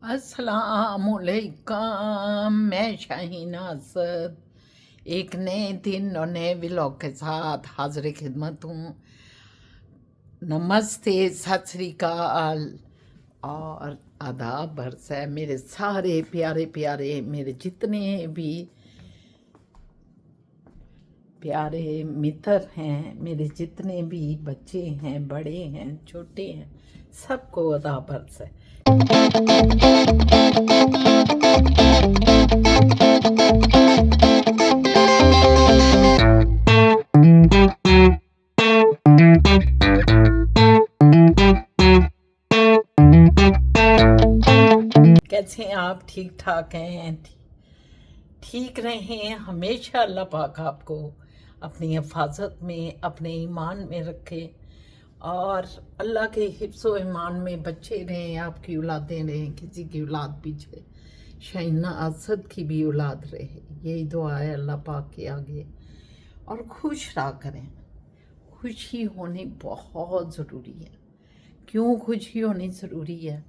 अस्सलामुअलैकुम। मैं शाहीन असद एक नए दिन और नए व्लॉग के साथ हाजिर खिदमत हूँ। नमस्ते, सत श्री अकाल और आदाब बरस है मेरे सारे प्यारे प्यारे, मेरे जितने भी प्यारे मित्र हैं, मेरे जितने भी बच्चे हैं, बड़े हैं, छोटे हैं, सबको आदाब बरस है। कैसे हैं आप? ठीक ठाक हैं? ठीक रहें हमेशा। अल्लाह पाक आपको अपनी हिफाजत में, अपने ईमान में रखे और अल्लाह के हिफ्ज़ो ईमान में बच्चे रहें, आपकी औलादें रहें, किसी की औलाद पीछे शाहीना असद की भी औलाद रहे। यही दुआ है अल्लाह पाक के आगे। और खुश रहा करें। खुशी होनी बहुत ज़रूरी है। क्यों खुशी होनी ज़रूरी है?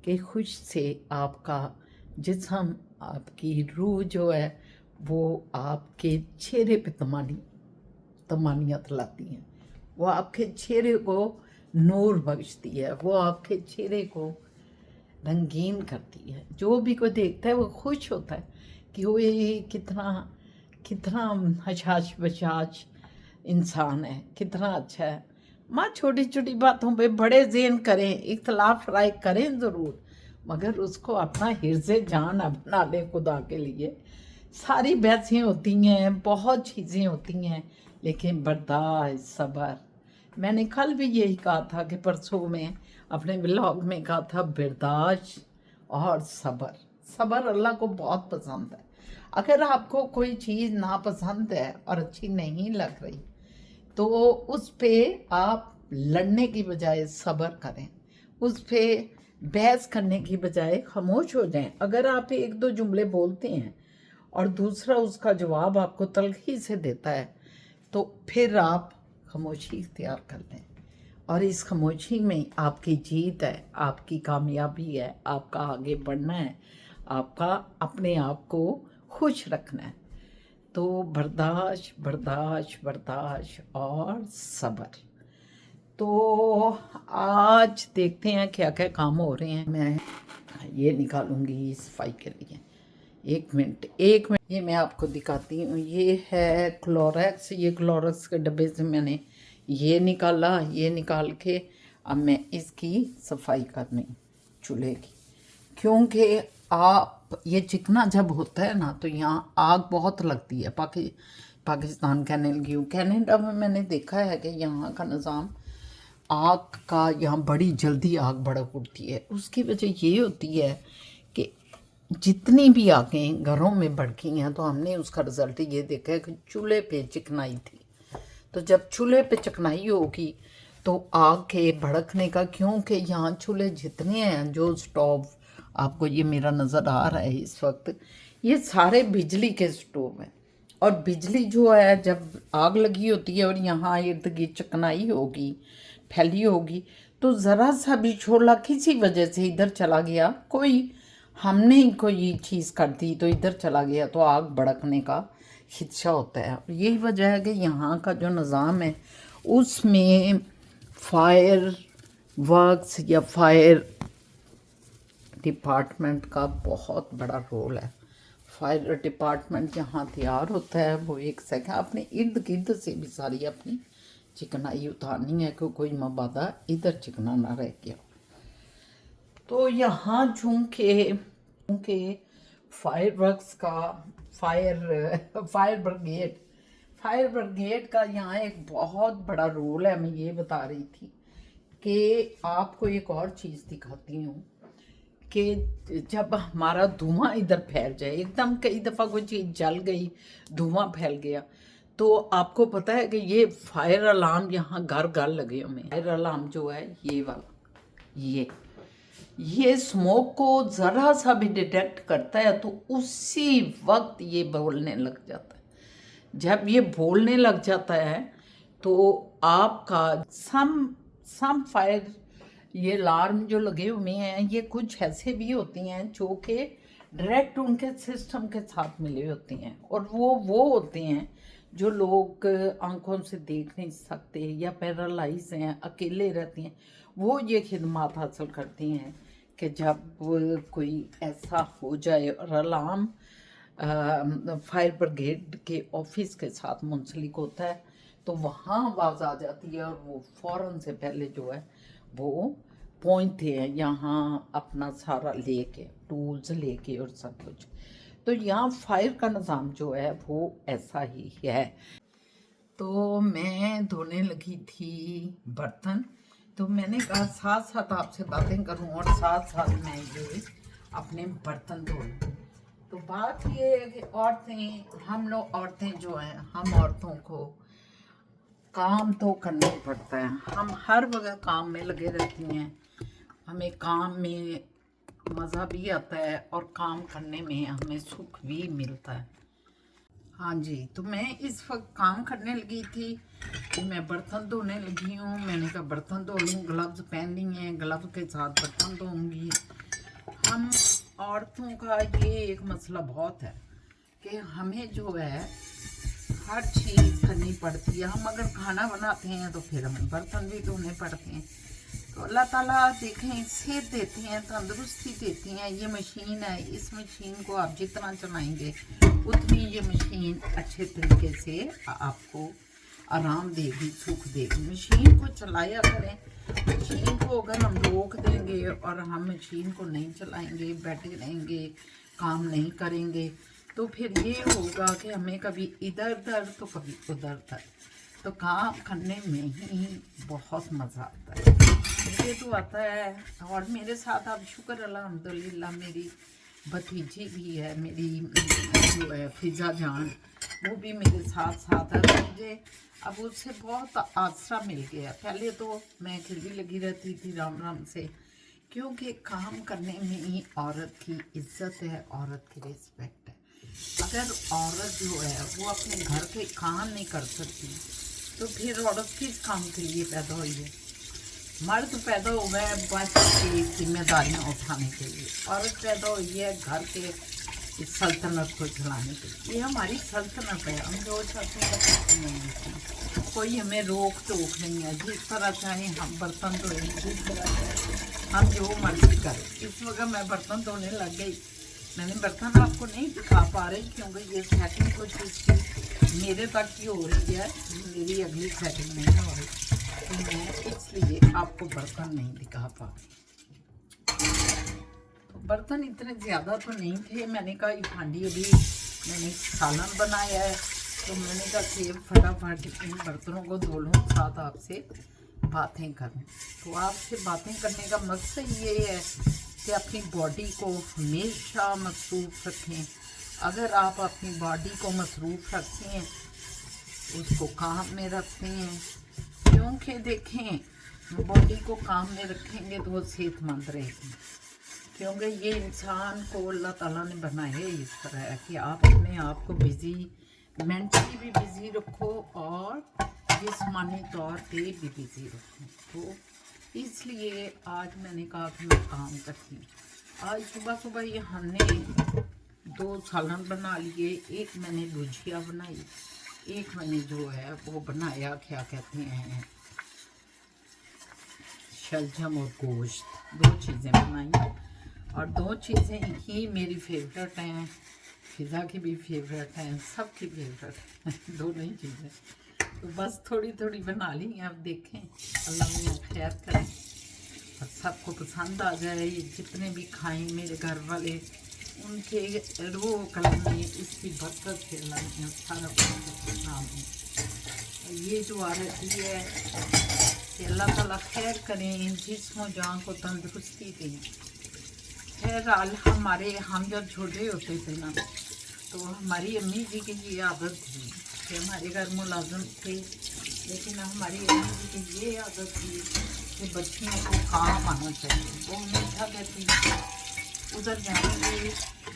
कि खुश से आपका जिस्म, आपकी रूह जो है वो आपके चेहरे पे तमानियत लाती हैं। वो आपके चेहरे को नूर बख्शती है, वो आपके चेहरे को रंगीन करती है। जो भी कोई देखता है वो खुश होता है कि वो ये कितना कितना हशाश बशाश इंसान है, कितना अच्छा है। माँ छोटी छोटी बातों पे बड़े ज़ेन करें, इख्तलाफ राय करें ज़रूर, मगर उसको अपना हिर्ज़े जान बना लें खुदा के लिए। सारी बहसें होती हैं, बहुत चीज़ें होती हैं, लेकिन बर्दाश्त, सब्र। मैंने कल भी यही कहा था कि परसों में अपने व्लॉग में कहा था, बर्दाश्त और सब्र। सब्र अल्लाह को बहुत पसंद है। अगर आपको कोई चीज़ नापसंद है और अच्छी नहीं लग रही तो उस पे आप लड़ने की बजाय सब्र करें, उस पे बहस करने की बजाय खामोश हो जाएं। अगर आप एक दो जुमले बोलते हैं और दूसरा उसका जवाब आपको तलखी से देता है तो फिर आप खामोशी इख्तियार कर लें। और इस खामोशी में आपकी जीत है, आपकी कामयाबी है, आपका आगे बढ़ना है, आपका अपने आप को खुश रखना है। तो बर्दाश्त बर्दाश्त बर्दाश्त और सब्र। तो आज देखते हैं क्या क्या काम हो रहे हैं। मैं ये निकालूंगी सफाई के लिए। एक मिनट ये मैं आपको दिखाती हूँ। ये है क्लोरेक्स। ये क्लोरेक्स के डब्बे से मैंने ये निकाला। ये निकाल के अब मैं इसकी सफाई करनी चूल्हे की, क्योंकि आप ये चिकना जब होता है ना तो यहाँ आग बहुत लगती है। पाकिस्तान कहने लगी हूँ, कनाडा में मैंने देखा है कि यहाँ का निज़ाम आग का, यहाँ बड़ी जल्दी आग भड़क उठती है। उसकी वजह ये होती है कि जितनी भी आगें घरों में भड़की हैं तो हमने उसका रिज़ल्ट ये देखा है कि चूल्हे पे चिकनाई थी। तो जब चूल्हे पे चिकनाई होगी तो आग के भड़कने का, क्योंकि यहाँ चूल्हे जितने हैं, जो स्टोव आपको ये मेरा नज़र आ रहा है इस वक्त, ये सारे बिजली के स्टोव हैं। और बिजली जो है जब आग लगी होती है और यहाँ इर्द गिर्द चिकनाई होगी, फैली होगी, तो ज़रा सा भी शोला किसी वजह से इधर चला गया, कोई हमने ही कोई चीज़ कर दी तो इधर चला गया, तो आग भड़कने का खदशा होता है। यही वजह है कि यहाँ का जो निज़ाम है उसमें फायर वर्क्स या फायर डिपार्टमेंट का बहुत बड़ा रोल है। फायर डिपार्टमेंट जहाँ तैयार होता है वो एक सेकंड अपने इर्द गिर्द से भी सारी अपनी चिकनाई उतारनी है कि कोई मबादा इधर चिकना ना रह गया। तो यहाँ चूँकि फायर वर्क्स का फायर ब्रिगेड का यहाँ एक बहुत बड़ा रोल है। मैं ये बता रही थी कि आपको एक और चीज़ दिखाती हूँ कि जब हमारा धुआं इधर फैल जाए एकदम, कई दफ़ा कोई चीज़ जल गई, धुआं फैल गया, तो आपको पता है कि ये फायर अलार्म यहाँ घर घर लगे हुए हैं। फायर अलार्म जो है ये वाला, ये स्मोक को ज़रा सा भी डिटेक्ट करता है तो उसी वक्त ये बोलने लग जाता है। जब ये बोलने लग जाता है तो आपका सम फायर ये अलार्म जो लगे हुए हैं ये कुछ ऐसे भी होती हैं जो कि डायरेक्ट उनके सिस्टम के साथ मिले होती हैं, और वो होते हैं जो लोग आंखों से देख नहीं सकते या पैरालाइज हैं, अकेले रहते हैं, वो ये खिदमत हासिल करती हैं कि जब कोई ऐसा हो जाए और अलार्म फायर ब्रिगेड के ऑफिस के साथ मुंसलिक होता है तो वहाँ आवाज़ आ जाती है और वो फ़ौरन से पहले जो है वो पहुँचते हैं यहाँ अपना सारा लेके, टूल्स लेके और सब कुछ। तो यहाँ फायर का निज़ाम जो है वो ऐसा ही है। तो मैं धोने लगी थी बर्तन, तो मैंने कहा साथ साथ आपसे बातें करूं और साथ साथ मैं ये अपने बर्तन धो लूं। तो बात ये है कि औरतें, हम लोग औरतें जो हैं, हम औरतों को काम तो करना ही पड़ता है। हम हर वक्त काम में लगे रहती हैं, हमें काम में मज़ा भी आता है और काम करने में हमें सुख भी मिलता है। हाँ जी, तो मैं इस वक्त काम करने लगी थी कि मैं बर्तन धोने लगी हूँ। मैंने कहा बर्तन धो लूँ, ग्लव्स पहन ली हैं, ग्लव्स के साथ बर्तन धोऊंगी। हम औरतों का ये एक मसला बहुत है कि हमें जो है हर चीज़ करनी पड़ती है। हम अगर खाना बनाते हैं तो फिर हमें बर्तन भी धोने पड़ते हैं। तो अल्लाह ताला देखें सेहत देती हैं, तंदुरुस्ती देती हैं। ये मशीन है, इस मशीन को आप जितना चलाएंगे उतनी ये मशीन अच्छे तरीके से आपको आराम देगी, सुख देगी। मशीन को चलाया करें। मशीन को अगर हम रोक देंगे और हम मशीन को नहीं चलाएंगे, बैठे रहेंगे, काम नहीं करेंगे, तो फिर ये होगा कि हमें कभी इधर दर्द तो कभी उधर दर्द। तो काम करने में ही बहुत मज़ा आता है, मुझे तो आता है। और मेरे साथ अब शुक्र अल्हम्दुलिल्लाह मेरी भतीजी भी है, मेरी जो है फिजा जान, वो भी मेरे साथ साथ है। मुझे अब उससे बहुत आसरा मिल गया। पहले तो मैं फिर भी लगी रहती थी राम राम से, क्योंकि काम करने में ही औरत की इज्जत है, औरत की रिस्पेक्ट है। अगर औरत जो है वो अपने घर के काम नहीं कर सकती तो फिर औरत किस काम के लिए पैदा हुई है? मर्द पैदा हुआ है बस की जिम्मेदारियाँ उठाने के लिए, औरत पैदा हुई है घर के इस सल्तनत को चलाने के लिए। ये हमारी सल्तनत है, हम जो चाहते हैं नहीं होती, कोई हमें रोक टोक नहीं है। जिस तरह चाहे हम बर्तन धोएं, जिस तरह चाहे हम जो मर्जी करें। इस वक्त मैं बर्तन धोने लग गई। मैंने बर्तन आपको नहीं दिखा पा रही क्योंकि ये सेटिंग कुछ इसकी मेरे तक ही हो रही है, मेरी अगली सेटिंग नहीं हो रही, तो मैं इसलिए आपको बर्तन नहीं दिखा पा रही। तो बर्तन इतने ज़्यादा तो नहीं थे। मैंने कहा ये हांडी अभी मैंने सालन बनाया है, तो मैंने कहा कि फटाफट इन बर्तनों को धो लूँ, साथ आपसे बातें करूँ। तो आपसे बातें करने का मकसद ये है कि अपनी बॉडी को हमेशा मसरूफ़ रखें। अगर आप अपनी बॉडी को मसरूफ़ रखते हैं, उसको काम में रखते हैं, क्योंकि देखें बॉडी को काम में रखेंगे तो वो सेहतमंद रहेगी। क्योंकि ये इंसान को अल्लाह ताला ने बनाया इस तरह है कि आप अपने आप को बिज़ी, मेंटली भी बिज़ी रखो और जिस्मानी तौर पे भी बिज़ी रखो। तो इसलिए आज मैंने कहा कि मैं काम करती हूँ। आज सुबह सुबह ये हमने 2 सालन बना लिए, एक मैंने भुजिया बनाई, एक मैंने जो है वो बनाया क्या कहते हैं शलजम और गोश्त। 2 चीज़ें बनाई और 2 चीज़ें ही मेरी फेवरेट हैं, फिज़ा की भी फेवरेट हैं, सबकी फेवरेट हैं। 2 नई चीज़ें तो बस थोड़ी थोड़ी बना ली। आप देखें अल्लाह में खैर करें और सबको पसंद आ जाए। जितने भी खाएं मेरे घर वाले, उनके रूह कलम में इसकी बरकत से अल्लाह सारा नाम है। ये जो आ रही है कि अल्लाह ताला खैर करें, जिस्म जान को तंदुरुस्ती दें। खैर हमारे हम जब छोटे होते थे ना, तो हमारी अम्मी जी की ये आदत थी कि हमारे घर मुलाजिम थे, लेकिन हमारी अम्मी जी की ये आदत थी कि बच्चियों को काम आना चाहिए। वो हमेशा कहती उधर जाएंगे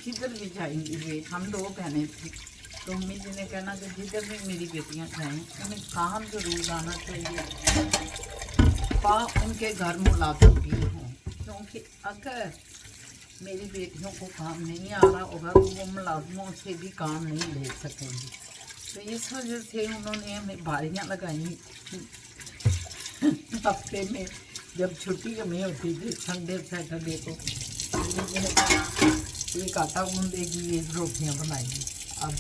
जिधर भी जाएंगी। हम 2 बहनें थी, तो अम्मी जी ने कहना कि जिधर भी मेरी बेटियां जाएं उन्हें काम ज़रूर आना चाहिए। पापा उनके घर मुलाजिम भी हों, क्योंकि अगर मेरी बेटियों को काम नहीं आ रहा होगा तो वो मुलाजमों से भी काम नहीं ले सकेंगी। तो इस वजह से उन्होंने हमें बारियाँ लगाई थी हफ्ते में जब छुट्टी हमें होती थी संडे सैटरडे को, एक आटा गूंदेगी, ये रोटियाँ बनाएगी। अब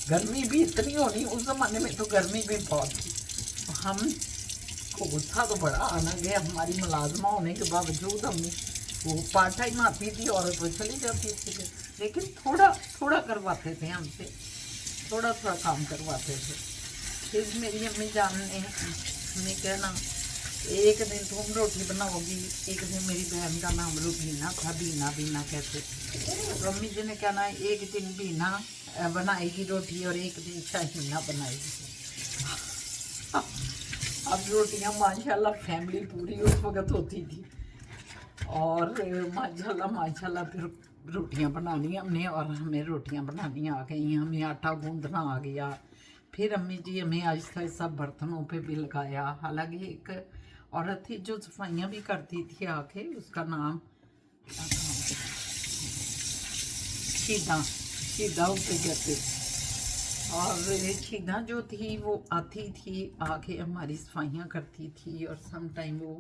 गर्मी भी इतनी होनी, उस ज़माने में तो गर्मी भी बहुत थी। हम को गुस्सा तो बड़ा आना गया, हमारी मुलाजमा होने के बावजूद हमें वो पार्ट टाइम आती थी और वो चली जाती थी, लेकिन थोड़ा थोड़ा करवाते थे हमसे, थोड़ा थोड़ा काम करवाते थे। फिर मेरी अम्मी जान ने हमें कहना एक दिन तुम रोटी बनाओगी, एक दिन मेरी बहन का नाम रूबीना था, बीना बीना कहते थे, तो अम्मी जी ने कहना एक दिन बीना बनाएगी रोटी और एक दिन शाहीना बनाएगी। अब रोटियां माशाल्लाह फैमिली पूरी उस वक्त होती थी और माशाल्लाह माशाल्लाह फिर रोटियां बनानी हमने और हमें रोटियां बनानी आ गई, हमें आटा गूंदना आ गया। फिर अम्मी जी हमें आहिस्ता आहिस्ता बर्तनों पे भी लगाया। हालांकि एक औरत थी जो सफाइयाँ भी करती थी आके, उसका नाम शीदा, शीदा उसे कहते। और शीदा जो थी वो आती थी आके हमारी सफाइयाँ करती थी और सम टाइम वो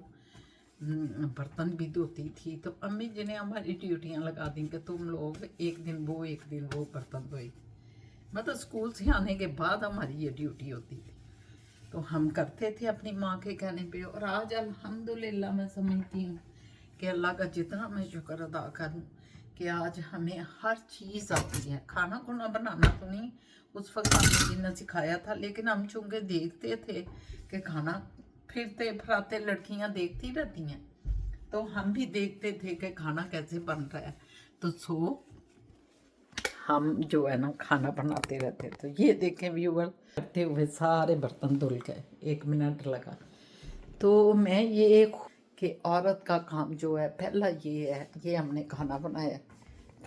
बर्तन भी धोती थी। तो अम्मी जी ने हमारी ड्यूटियाँ लगा दी कि तुम लोग एक दिन वो बर्तन धोएगी। मतलब स्कूल से आने के बाद हमारी ये ड्यूटी होती थी, तो हम करते थे अपनी माँ के कहने पे। और आज अल्हम्दुलिल्लाह मैं समझती हूँ कि अल्लाह का जितना मैं शुक्र अदा करूँ कि आज हमें हर चीज़ आती है। खाना खुना बनाना तो नहीं उस वक्त हमें जिन्हें सिखाया था, लेकिन हम चूँकि देखते थे कि खाना फिरते फराते लड़कियाँ देखती रहती हैं, तो हम भी देखते थे कि खाना कैसे बन रहा है, तो सो हम जो है ना खाना बनाते रहते। तो ये देखें व्यूअर, करते हुए सारे बर्तन धुल गए, 1 मिनट लगा। तो मैं ये कि औरत का काम जो है पहला ये है, ये हमने खाना बनाया,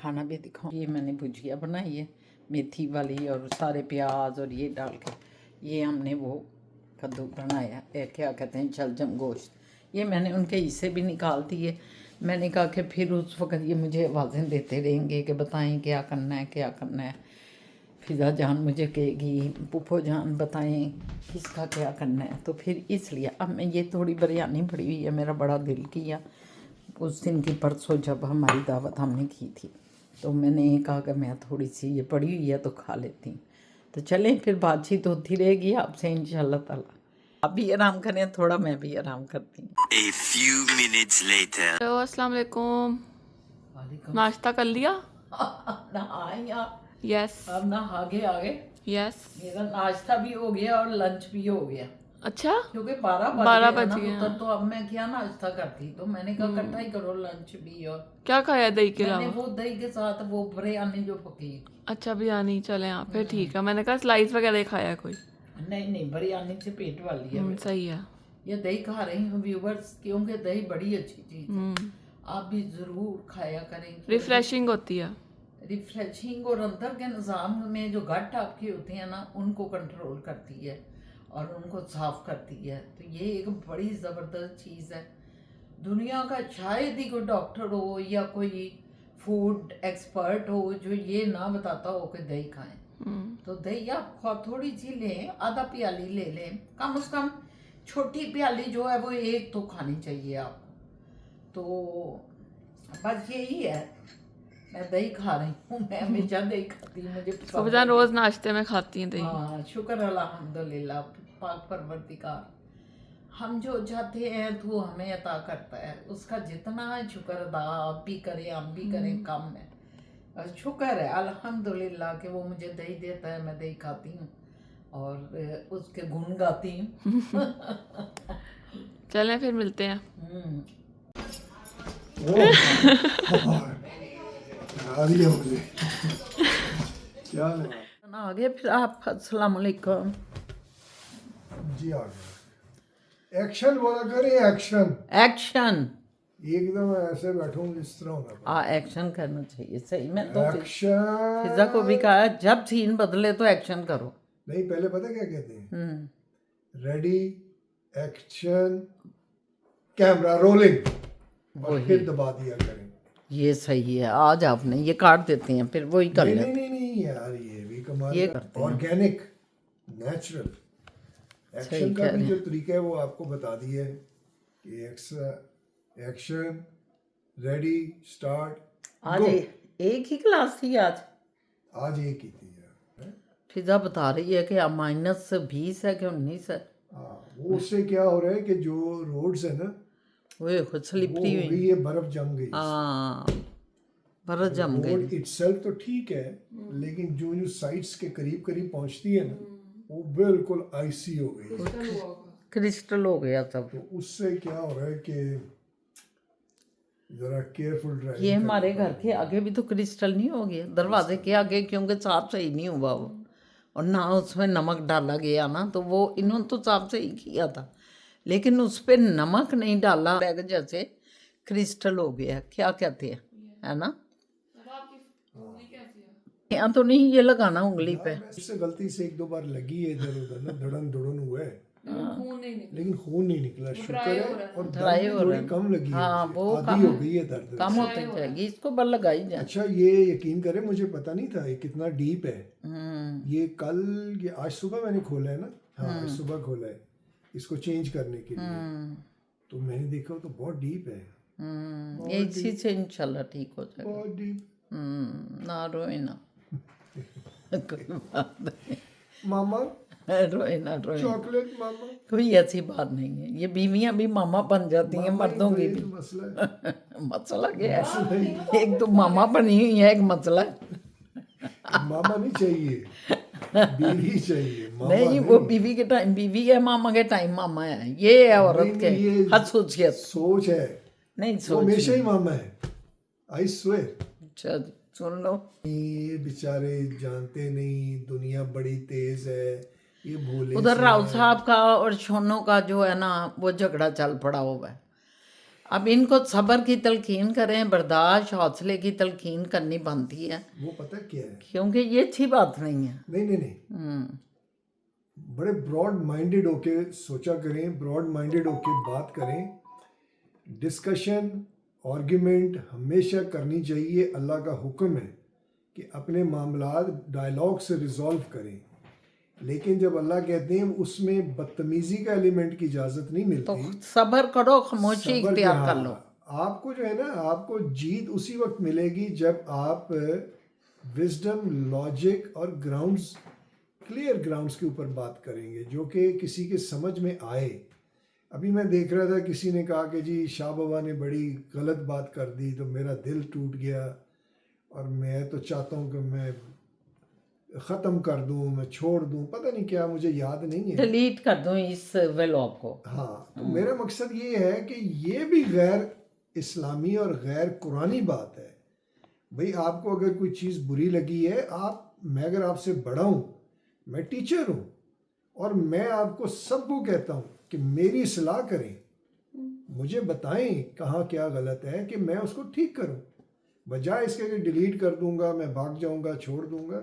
खाना भी दिखाऊं। ये मैंने भुजिया बनाई है मेथी वाली और सारे प्याज और ये डाल के, ये हमने वो कद्दू बनाया, क्या कहते हैं शलजम गोश्त, ये मैंने उनके हिस्से भी निकाल दिए। मैंने कहा कि फिर उस वक्त ये मुझे आवाज़ें देते रहेंगे कि बताएं क्या करना है क्या करना है। फिज़ा जान मुझे कहेगी पुप्पो जान बताएं किसका क्या करना है। तो फिर इसलिए अब मैं ये थोड़ी बिरयानी पड़ी हुई है, मेरा बड़ा दिल किया उस दिन की, परसों जब हमारी दावत हमने की थी, तो मैंने कहा कि मैं थोड़ी सी ये पड़ी हुई है तो खा लेती हूँ। तो चलें फिर बातचीत होती रहेगी आपसे इंशाल्लाह ताला। आप भी आराम करें थोड़ा, मैं भी आराम करती हूँ। A few minutes later. Hello अस्सलाम वालेकुम। नाश्ता कर लिया? नहाए आप? यस अब नहा के आ गए। यस। मेरा नाश्ता भी हो गया और लंच भी हो गया, अच्छा, क्योंकि 12 12 बज बज गए गए ना हैं। पुत्र, तो अब मैं क्या नाश्ता करती, तो मैंने कहा इकट्ठा ही करो लंच भी। और क्या खाया दही के मैंने अलावा? वो दही के साथ वो बिरयानी जो पकी थी। अच्छा बिरयानी, चले आप फिर ठीक है। मैंने कहा स्लाइस वगैरह ही खाया है कोई। नहीं नहीं, बिरयानी से पेट वाली है मेरा। सही है। ये दही खा रही हूँ व्यूवर्स, क्योंकि दही बड़ी अच्छी चीज़ है, आप भी ज़रूर खाया करें। रिफ्रेशिंग होती है। रिफ्रेशिंग और अंदर के निज़ाम में जो गट आपकी होते हैं ना, उनको कंट्रोल करती है और उनको साफ करती है। तो ये एक बड़ी ज़बरदस्त चीज़ है। दुनिया का शायद ही कोई डॉक्टर हो या कोई फूड एक्सपर्ट हो जो ये ना बताता हो कि दही खाएं। तो दही आप थोड़ी सी लें, आधा प्याली ले लें, कम से कम छोटी प्याली जो है वो एक तो खानी चाहिए आपको। तो बस यही है, मैं दही खा रही हूँ, मैं हमेशा दही खाती हूँ, मुझे पसंद है। रोज नाश्ते में खाती हैं दही? हाँ शुक्र अल्हम्दुलिल्लाह, पाक परवरदिगार हम जो चाहते हैं तो हमें अता करता है, उसका जितना शुक्र अदा आप भी करें हम भी करें कम है। बस शुक्र है अल्हम्दुलिल्लाह कि वो मुझे दही देता है, मैं दही खाती हूँ और उसके गुण गाती हूँ। चलें फिर मिलते हैं। मुझे क्या आ गए फिर आप? अस्सलाम वालेकुम जी, आ गया। एक्शन बोला करें, एक्शन एक्शन। एकदम ऐसे बैठूं जिस तरह होना एक्शन करना चाहिए, सही। मैं तो एक्शन। फिजा को भी कहा जब सीन बदले तो एक्शन करो। नहीं, पहले पता क्या कहते हैं? रेडी, एक्शन, कैमरा रोलिंग और फिर दबा दिया करें। ये सही है, आज आपने ये काट देते हैं फिर वही कर नहीं लेते नहीं नहीं नहीं यार, ये भी कमाल ये का करते हैं। ऑर्गेनिक नेचुरल सही एक्शन कह का रहे भी हैं। जो तरीका है वो आपको बता दिया है कि एक्शन रेडी स्टार्ट। आज एक ही क्लास थी आज एक ही थी यार। फिजा बता रही है कि -20 है कि 19 है। हाँ, वो उससे क्या हो रहा है कि जो रोड्स है ना वो खुद वो स्लिपरी हो हुई। गई है, बर्फ जम गई। हाँ बरस जम रोड गई। इटसेल्फ तो ठीक है, लेकिन जो जो साइड्स के करीब करीब पहुंचती है ना वो बिल्कुल आइसी हो गई। क्रिस्टल हो गया सब। तो उससे क्या हो रहा है कि जरा केयरफुल ड्राइविंग। ये हमारे घर के आगे भी तो क्रिस्टल नहीं हो गया, दरवाजे के आगे, क्योंकि साफ सही नहीं हुआ वो, और ना उसमें नमक डाला गया ना, तो वो इन्होंने तो साफ सही किया था, लेकिन उस पर नमक नहीं डाला, जैसे क्रिस्टल हो गया। क्या कहते हैं, है ना? यहाँ तो नहीं ये लगाना उंगली पे। उससे गलती से एक दो बार लगी है इधर उधर ना, धड़न धुड़न हुआ है, लेकिन खून नहीं निकला, शुक्र है। और ड्राई दर्द हो थोड़ी रहा है। कम लगी है हाँ, मुझे, वो आदी हो गई है दर्द। कम होती जाएगी, इसको बल लगाई जाए। अच्छा, ये यकीन करें मुझे पता नहीं था ये कितना डीप है। ये कल ये आज सुबह मैंने खोला है ना, हाँ आज सुबह खोला है इसको चेंज करने के लिए, तो मैंने देखा वो तो बहुत डीप है। ये इसी से इंशाल्लाह ठीक हो जाएगा। बहुत डीप। ना रोए ना कोई बात नहीं, मामा रोए ना रोए, चॉकलेट मामा। कोई ऐसी बात नहीं है। ये बीवियां भी मामा बन जाती हैं, मर्दों की भी। मसला है। मसला क्या है? एक तो मामा बनी हुई है, एक मसला है। मामा नहीं चाहिए, बीवी चाहिए। मामा नहीं, वो बीवी के टाइम बीवी है, मामा के टाइम मामा है। ये है औरत के ये खसूसियत। सोच है, नहीं वो सोच हमेशा ही मामा है। I swear. अच्छा सुन लो, ये बेचारे जानते नहीं दुनिया बड़ी तेज है, ये भोले उधर से राव हैं। साहब का और शोनो का जो है ना, वो झगड़ा चल पड़ा हुआ है। अब इनको सब्र की तलकीन करें, बर्दाश्त हौसले की तलकीन करनी बनती है, वो पता क्या है, क्योंकि ये अच्छी बात नहीं है। नहीं नहीं नहीं, बड़े ब्रॉड माइंडेड होके सोचा करें, ब्रॉड माइंडेड होके बात करें। डिस्कशन आर्ग्यूमेंट हमेशा करनी चाहिए, अल्लाह का हुक्म है कि अपने मामलात डायलॉग से रिजॉल्व करें, लेकिन जब अल्लाह कहते हैं उसमें बदतमीजी का एलिमेंट की इजाज़त नहीं तो मिलती। सब्र करो, खामोशी सब्र के, इख्तियार कर हाँ, लो। आपको जो है ना, आपको जीत उसी वक्त मिलेगी जब आप विजडम लॉजिक और ग्राउंड्स, क्लियर ग्राउंड्स के ऊपर बात करेंगे जो कि किसी के समझ में आए। अभी मैं देख रहा था, किसी ने कहा कि जी शाह बाबा ने बड़ी गलत बात कर दी तो मेरा दिल टूट गया और मैं तो चाहता हूँ कि मैं ख़त्म कर दूँ, मैं छोड़ दूँ, पता नहीं क्या, मुझे याद नहीं है। डिलीट कर दो इस व्लॉग को। हाँ, तो मेरा मकसद ये है कि ये भी गैर इस्लामी और गैर कुरानी बात है। भाई आपको अगर कोई चीज़ बुरी लगी है, मैं अगर आपसे बड़ा हूँ, मैं टीचर हूँ और मैं आपको सबको कहता हूँ कि मेरी सलाह करें, मुझे बताएं कहाँ क्या गलत है कि मैं उसको ठीक करूँ, बजाय इसके कि डिलीट कर दूंगा, मैं भाग जाऊंगा, छोड़ दूंगा,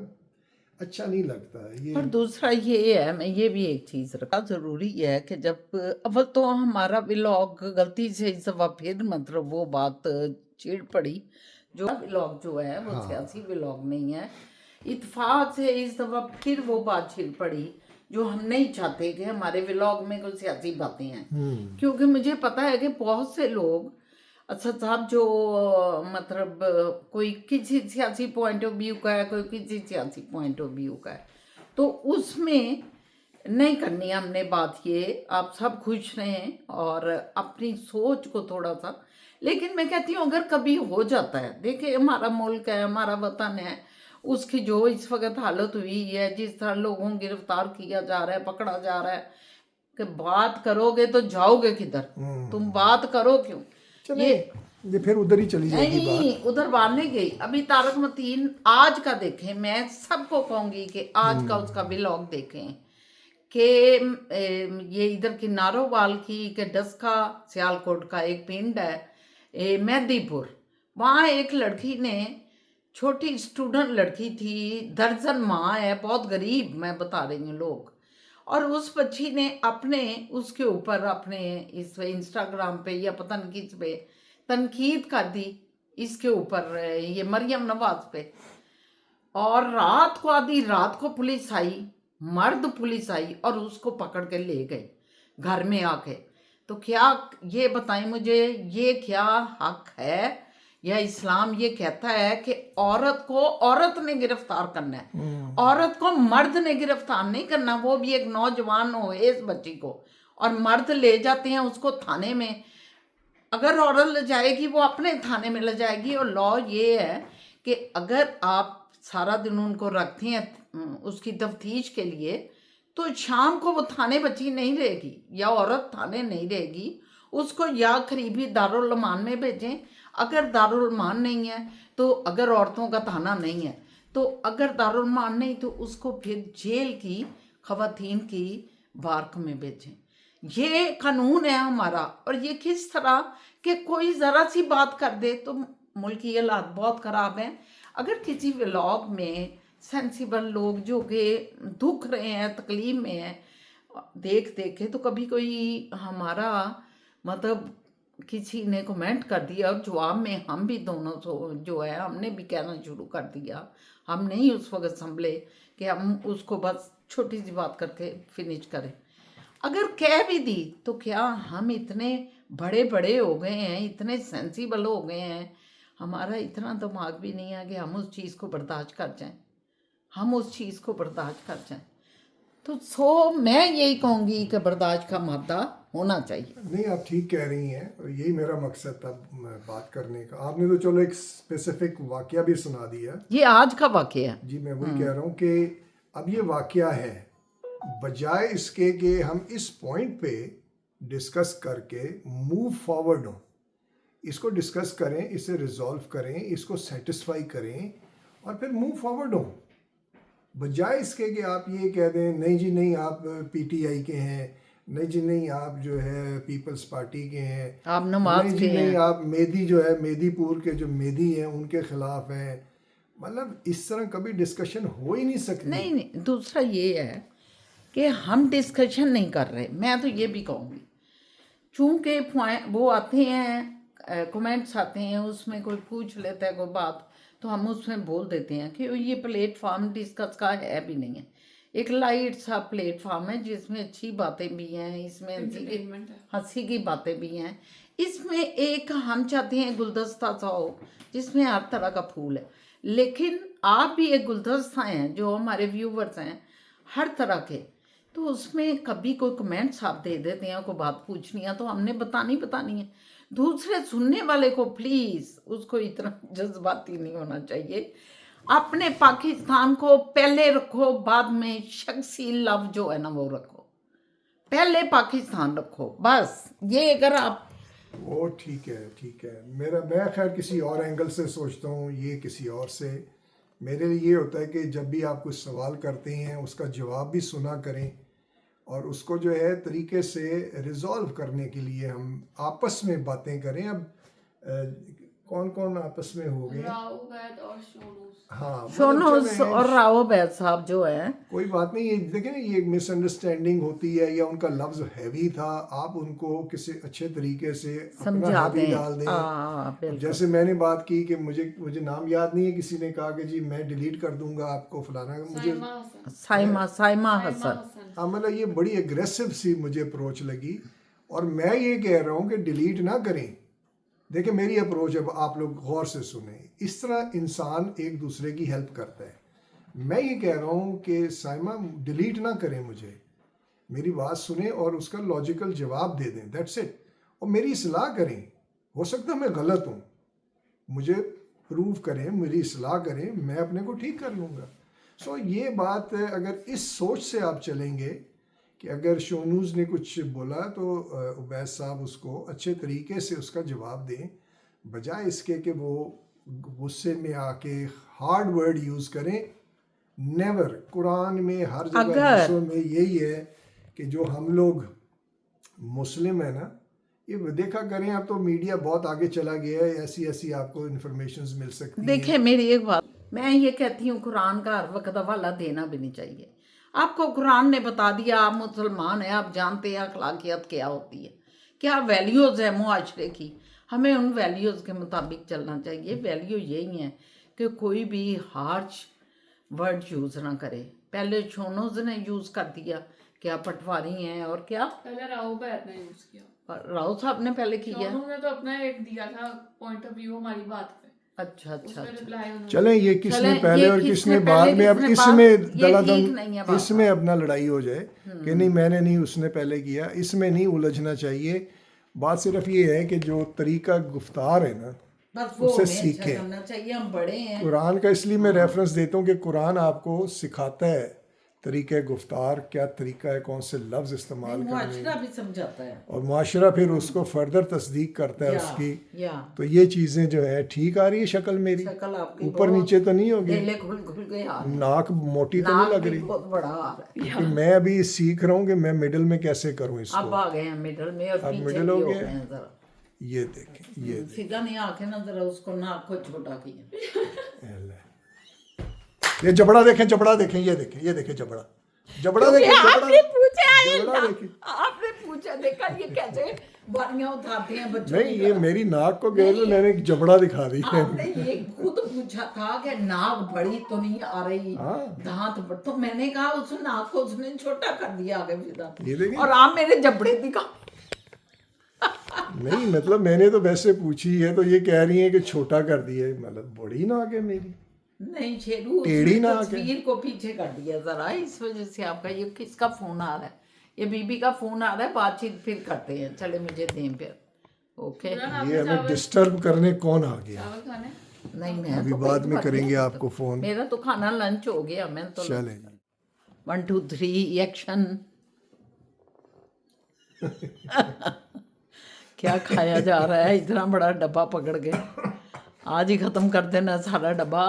अच्छा नहीं लगता है ये। और दूसरा ये है, मैं ये भी एक चीज़ रखा ज़रूरी है कि जब अव्वल तो हमारा व्लॉग गलती से इस दफ़ा फिर मतलब वो बात छेड़ पड़ी, जो व्लॉग जो है वो सियासी व्लॉग नहीं है, इत्तेफाक से इस दफ़ा फिर वो बात छिड़ पड़ी जो हम नहीं चाहते कि हमारे व्लॉग में कोई सियासी बातें हैं। क्योंकि मुझे पता है कि बहुत से लोग, असद साहब जो मतलब कोई किसी सियासी पॉइंट ऑफ व्यू का है, कोई किसी सियासी पॉइंट ऑफ व्यू का है, तो उसमें नहीं करनी हमने बात। ये आप सब खुश रहें और अपनी सोच को थोड़ा सा, लेकिन मैं कहती हूँ अगर कभी हो जाता है, देखिए हमारा मुल्क है, हमारा वतन है, उसकी जो इस वक्त हालत हुई है, जिस तरह लोगों को गिरफ्तार किया जा रहा है, पकड़ा जा रहा है, कि बात करोगे तो जाओगे किधर? तुम बात करो क्यों? ये फिर उधर ही चली जाएगी बात। नहीं, उधर बाहर नहीं गई। अभी तारक मतीन आज का देखें, मैं सबको कहूंगी कि आज का उसका व्लॉग देखें कि ये इधर की नारोवाल की के डस्का सियालकोट का एक पिंड है मेहदीपुर, वहाँ एक लड़की ने, छोटी स्टूडेंट लड़की थी, दर्जन माँ है, बहुत गरीब मैं बता रही हूँ लोग, और उस बच्ची ने अपने उसके ऊपर अपने इस इंस्टाग्राम पे या पता नहीं किस पे तनकीद कर दी इसके ऊपर, ये मरियम नवाज पे। और रात को, आधी रात को पुलिस आई, मर्द पुलिस आई और उसको पकड़ के ले गई घर में आके। तो क्या ये बताएं मुझे, ये क्या हक है, या इस्लाम ये कहता है कि औरत को औरत ने गिरफ्तार करना है, औरत को मर्द ने गिरफ्तार नहीं करना, वो भी एक नौजवान हो इस बच्ची को, और मर्द ले जाते हैं उसको थाने में। अगर औरत ले जाएगी वो अपने थाने में ले जाएगी। और लॉ ये है कि अगर आप सारा दिन उनको रखते हैं उसकी तफ्तीश के लिए, तो शाम को वो थाने बच्ची नहीं रहेगी या औरत थाने नहीं रहेगी, उसको या करीबी दारुल अमान में भेजें। अगर दारुल अमान नहीं है तो, अगर औरतों का थाना नहीं है तो, अगर दारुल अमान नहीं तो उसको फिर जेल की, खवातीन की बार्क में भेजें। ये कानून है हमारा। और ये किस तरह कि कोई ज़रा सी बात कर दे तो मुल्क की हालात बहुत ख़राब हैं। अगर किसी व्लॉग में सेंसिबल लोग जो कि दुख रहे हैं, तकलीफ में हैं, देख के, तो कभी कोई हमारा मतलब किसी ने कमेंट कर दिया और जवाब में हम भी दोनों जो है हमने भी कहना शुरू कर दिया। हम नहीं उस वक्त संभले कि हम उसको बस छोटी सी बात करके फिनिश करें। अगर कह भी दी तो क्या हम इतने बड़े बड़े हो गए हैं, इतने सेंसिबल हो गए हैं, हमारा इतना दिमाग भी नहीं है कि हम उस चीज़ को बर्दाश्त कर जाएं, हम उस चीज़ को बर्दाश्त कर जाएं। तो मैं यही कहूँगी कि बर्दाश्त का मादा होना चाहिए। नहीं, आप ठीक कह रही हैं, और यही मेरा मकसद था बात करने का। आपने तो चलो एक स्पेसिफिक वाकया भी सुना दिया। ये आज का वाकया है जी, मैं वही कह रहा हूँ कि अब ये वाकया है, बजाय इसके कि हम इस पॉइंट पे डिस्कस करके मूव फॉरवर्ड हो, इसको डिस्कस करें, इसे रिजॉल्व करें, इसको सेटिस्फाई करें और फिर मूव फॉरवर्ड हो। बजाय इसके कि आप ये कह दें नहीं जी नहीं आप पीटीआई के हैं, नहीं जी नहीं आप जो है पीपल्स पार्टी के हैं, आप नमाज नहीं के जी नहीं हैं। आप मेदी जो है मेदीपुर के जो मेदी हैं उनके खिलाफ हैं। मतलब इस तरह कभी डिस्कशन हो ही नहीं सकती। नहीं, दूसरा ये है कि हम डिस्कशन नहीं कर रहे। मैं तो ये भी कहूँगी, चूँकि वो आते हैं, कमेंट्स आते हैं, उसमें कोई पूछ लेता है कोई बात, तो हम उसमें बोल देते हैं कि ये प्लेटफार्म डिस्कस का है भी नहीं है। एक लाइट सा प्लेटफार्म है जिसमें अच्छी बातें भी हैं, इसमें हंसी की बातें भी हैं। इसमें एक हम चाहते हैं गुलदस्ता सा हो जिसमें हर तरह का फूल है, लेकिन आप भी एक गुलदस्ता हैं जो हमारे व्यूवर्स हैं हर तरह के। तो उसमें कभी कोई कमेंट्स आप दे देते हैं, कोई बात पूछनी है तो हमने बतानी है। दूसरे सुनने वाले को प्लीज़ उसको इतना जज्बाती नहीं होना चाहिए। अपने पाकिस्तान को पहले रखो, बाद में शख्सी लव जो है ना वो रखो, पहले पाकिस्तान रखो बस। ये अगर आप वो ठीक है। मैं खैर किसी और एंगल से सोचता हूँ, ये किसी और से। मेरे लिए ये होता है कि जब भी आप कुछ सवाल करते हैं उसका जवाब भी सुना करें और उसको जो है तरीके से रिजॉल्व करने के लिए हम आपस में बातें करें। अब कौन कौन आपस में हो गए? हाँ, शोनोस और राव बैद साहब जो है, कोई बात नहीं। ये देखें ना, ये मिसअंडरस्टैंडिंग होती है या उनका लफ्ज हैवी था, आप उनको किसी अच्छे तरीके से अपना समझा हैवी दें। डाल दें। जैसे मैंने बात की कि मुझे नाम याद नहीं है, किसी ने कहा कि जी मैं डिलीट कर दूंगा आपको फलाना, मुझे साइमा हसन। हाँ, मतलब ये बड़ी एग्रेसिव सी मुझे अप्रोच लगी। और मैं ये कह रहा हूँ कि डिलीट ना करें। देखिए मेरी अप्रोच है, आप लोग गौर से सुने। इस तरह इंसान एक दूसरे की हेल्प करता है। मैं ये कह रहा हूँ कि साइमा डिलीट ना करें मुझे, मेरी बात सुने और उसका लॉजिकल जवाब दे दें, दैट्स इट। और मेरी इस्लाह करें, हो सकता है मैं गलत हूँ, मुझे प्रूव करें, मेरी इस्लाह करें, मैं अपने को ठीक कर लूँगा। सो ये बात अगर इस सोच से आप चलेंगे कि अगर शोनूज़ ने कुछ बोला तो उबैद साहब उसको अच्छे तरीके से उसका जवाब दें, बजाय इसके कि वो गुस्से में आके हार्ड वर्ड यूज़ करें। नेवर। कुरान में हर जगह हिस्सों में यही है कि जो हम लोग मुस्लिम है ना, ये देखा करें। अब तो मीडिया बहुत आगे चला गया है, ऐसी आपको इंफॉर्मेशंस मिल सकती हैं। देखिए मेरी एक बात, मैं ये कहती हूँ कुरान का हर वक्त हवाला देना भी नहीं चाहिए। आपको कुरान ने बता दिया, आप मुसलमान हैं, आप जानते हैं अखलाकियत क्या होती है, क्या वैल्यूज़ है मुआशरे की। हमें उन वैल्यूज़ के मुताबिक चलना चाहिए। वैल्यू यही है कि कोई भी हार्श वर्ड यूज़ ना करे। पहले शोनोज ने यूज़ कर दिया कि आप पटवारी हैं, और क्या पहले राव बैत ने यूज किया, राव साहब ने पहले किया। उन्होंने तो अपना एक दिया था पॉइंट ऑफ व्यू हमारी बात पे, अच्छा अच्छा उसमें रिप्लाई उन्होंने चलें, ये किसने चलें, पहले ये और किसने किसने पहले, बाद में, अब किसने इसमें बाद, ये दलादम ठीक नहीं है बात। इसमें अपना लड़ाई हो जाए कि नहीं मैंने नहीं उसने पहले किया, इसमें नहीं उलझना चाहिए। बात सिर्फ ये है कि जो तरीका गुफ्तार है ना, बस वो उससे हमें अच्छा सीखें। करना चाहिए। हम बड़े हैं। कुरान का इसलिए मैं रेफरेंस देता हूँ कि कुरान आपको सिखाता है तरीके गुफ्तार, क्या तरीका है, कौन से लफ्ज़ इस्तेमाल करने, मुआशरा भी समझाता है। और मुआशरा फिर उसको फर्दर तस्दीक करता है उसकी। या तो ये चीज़ें जो है ठीक आ रही है शक्ल मेरी, शक्ल आपकी ऊपर नीचे तो नहीं होगी, ढेले खुल खुल के आ रहे हैं। नाक मोटी तो नाक नहीं लग भी रही, बहुत बड़ा आ रहा है। क्योंकि मैं अभी सीख रहा हूँ कि मैं मिडिल में कैसे करूँ अब इसको। आ गए हैं मिडल में, और अब पीछे मिडिल भी हो हो गया। गए हैं जरा। ये देखें, ये फिजा ने आके ना जरा उसको नाक को छोटा किया। ये जबड़ा देखें, जबड़ा देखें, ये देखें, ये देखें जबड़ा, जबड़ा देखें, आपने पूछा ये जबड़ा देखें। आपने पूछा, देखा ये कैसे बारियां उठाते हैं बच्चों नहीं, की ये तरह। मेरी नाक को गए तो मैंने एक जबड़ा दिखा दी है। आपने ये खुद पूछा था कि नाक बड़ी तो नहीं आ रही, दांत बड़, तो मैंने कहा उस नाक को उसने छोटा कर दिया आगे फिजा, ये देखें। और आप मेरे जबड़े दिखा। नहीं मतलब मैंने तो वैसे पूछी है, तो ये कह रही है कि छोटा कर दिया है, मतलब बड़ी नाक है मेरी। नहीं शेरू, टेढ़ी उसने नाक है। तस्वीर को पीछे कर दिया जरा, इस वजह से आपका ये किसका फोन आ रहा है? ये बीबी का फोन आ रहा है, बातचीत फिर करते हैं। चले मुझे दें फिर, ओके। ये हमें डिस्टर्ब करने कौन आ गया? चावल खाने। नहीं मैं अभी तो बाद कई में बार करेंगे नहीं, आपको फोन। मेरा तो खाना लंच हो गया, मैं तो चले जी। 1 2 3 एक्शन। क्या खाया जा रहा है? इतना बड़ा डब्बा पकड़ के आज ही खत्म कर देना सारा डब्बा।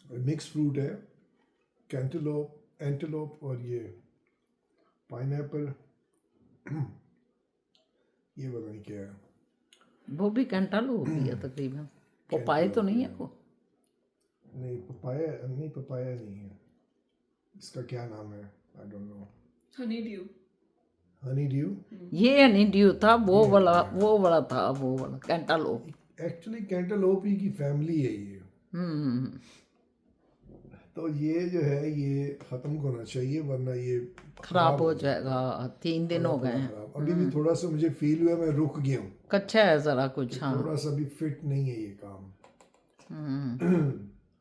मिक्स फ्रूट है, कैंटलोप, एंटेलोप और ये पाइनएप्पल, ये पता नहीं क्या है। वो भी कैंटालूप भी है तकरीबन। पपाए तो नहीं है वो? नहीं पपाया नहीं, पपाया नहीं है, इसका क्या नाम है, I don't know. Honey due. Honey due, ये हनी ड्यू था, वो वाला था, वो वाला कैंटालूप। एक्चुअली कैंटलोप ही की फैमिली है ये। तो ये जो है ये खत्म होना चाहिए, वरना ये खराब हो जाएगा। 3 दिन हो गए हैं। खराब। अभी भी थोड़ा सा मुझे फील हुआ, मैं रुक गया हूँ, कच्चा है जरा कुछ। हाँ थोड़ा सा भी फिट नहीं है ये काम।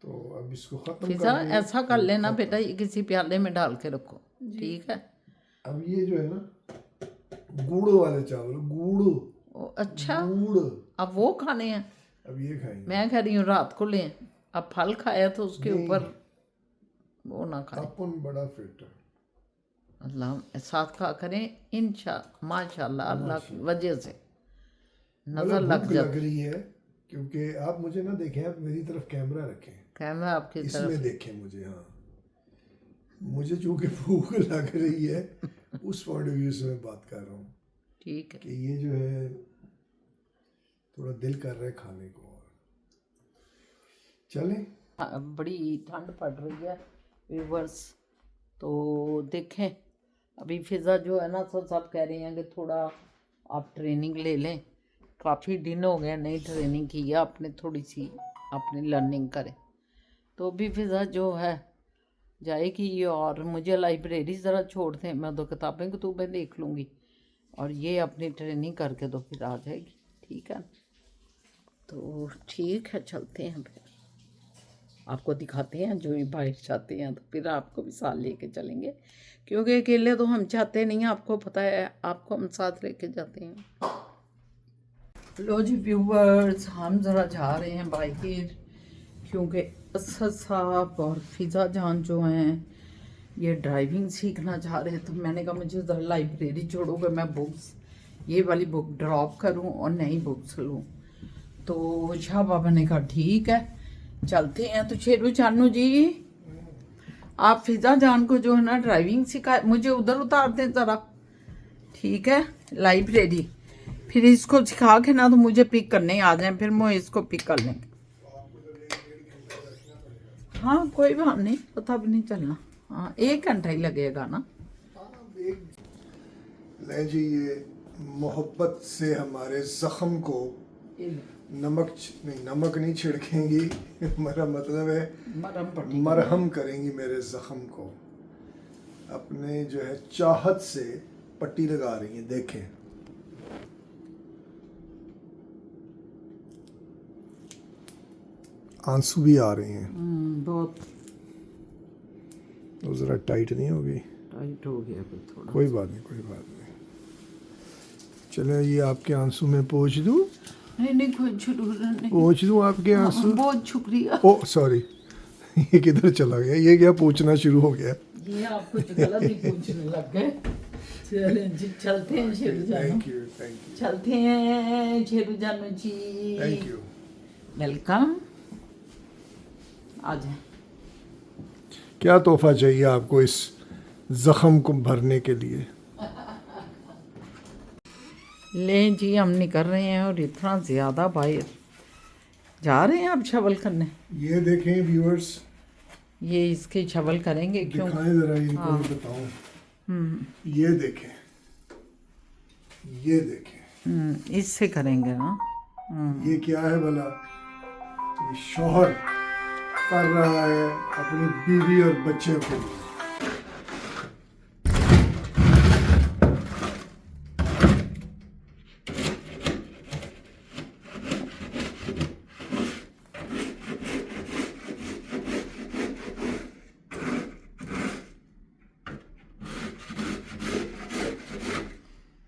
तो अब इसको खत्म फिजा कर दें। ऐसा कर लेना बेटा, ये किसी प्याले में डाल के रखो, ठीक है? अब ये जो है ना गुड़ वाले चावल, गुड़ अच्छा, गुड़, अब वो खाने हैं? अब ये खाएंगे। मैं कह रही हूँ रात को लें। अब फल खाया तो उसके नहीं। ऊपर वो ना खाए। अपन बड़ा फिट है। अल्लाह साथ खा करें माशाल्लाह, अल्लाह की वजह से नजर मतलब लग भूख जाती। लग रही है, क्योंकि आप मुझे ना देखें, आप मेरी तरफ कैमरा रखें, कैमरा आपकी इसमें तरफ। देखें मुझे। हाँ, मुझे चूंकि भूख लग रही है, उस पॉइंट ऑफ व्यू से मैं बात कर रहा हूँ ठीक है। कि ये जो है थोड़ा दिल कर रहा है खाने को। और चलें, हाँ, बड़ी ठंड पड़ रही है व्यूवर्स, तो देखें। अभी फिजा जो है ना, सब कह रहे हैं कि थोड़ा आप ट्रेनिंग ले लें। काफ़ी दिन हो गए नई ट्रेनिंग की है आपने, थोड़ी सी अपनी लर्निंग करें। तो अभी फिजा जो है जाएगी, और मुझे लाइब्रेरी ज़रा छोड़ दें, मैं तो किताबें कतूबें देख लूँगी, और ये अपनी ट्रेनिंग करके तो फिर आ जाएगी, ठीक है? तो ठीक है, चलते हैं फिर, आपको दिखाते हैं। जो भी बाहर चाहते हैं तो फिर आपको भी साथ लेके चलेंगे, क्योंकि अकेले तो हम चाहते नहीं, आपको पता है, आपको हम साथ लेके जाते हैं। लो जी व्यूवर्स, हम ज़रा जा रहे हैं बाहर, क्योंकि असद साहब और फिज़ा जान जो हैं ये ड्राइविंग सीखना चाह रहे हैं। तो मैंने कहा मुझे ज़रा लाइब्रेरी छोड़ोगे, मैं बुक्स ये वाली बुक ड्रॉप करूं और नई बुक्स लूं। तो शाह बाबा ने कहा ठीक है चलते हैं। तो शेरू जानू जी, आप फिज़ा जान को जो है ना ड्राइविंग सिखा, मुझे उधर उतार दें ज़रा, ठीक है? लाइब्रेरी, फिर इसको सिखा के ना तो मुझे पिक करने आ जाए, फिर मैं इसको पिक कर लेंगे। हाँ कोई बात नहीं, पता भी नहीं चलना। हाँ 1 घंटा ही लगेगा ना। ले जी, ये मोहब्बत से हमारे ज़ख़म को नमक नहीं छिड़केंगी मेरा मतलब है मरहम करेंगी मेरे ज़ख़म को। अपने जो है चाहत से पट्टी लगा रही हैं, देखें। आंसू भी आ रहे हैं। बहुत तो ज़रा टाइट नहीं होगी? टाइट हो गया फिर थोड़ा। कोई बात नहीं, कोई बात नहीं। चले, ये आपके आंसू में पोंछ दूँ? नहीं कोई जरूरत नहीं। पोंछ दूँ आपके आंसू? बहुत शुक्रिया। ओ सॉरी, ये किधर चला गया? ये क्या पूछना शुरू हो गया? ये आप कुछ गलत ही पूछने लग गए। चलें जी, चलते हैं शेरू जानू। Thank you. चलते हैं शेरू जानू जी। Thank you. वेलकम, आ जाए। क्या तोहफा चाहिए आपको इस जख्म को भरने के लिए? ले जी, हम निकल रहे हैं और इतना ज़्यादा बाहर जा रहे हैं आप शवल करने। ये देखें व्यूअर्स, ये इसके शवल करेंगे क्यों? दिखाएं ज़रा इनको, मैं बताऊं। ये देखें, ये देखें, इससे करेंगे ना। ये क्या है भला? ये शौहर कर रहा है अपनी बीवी और बच्चे के लिए।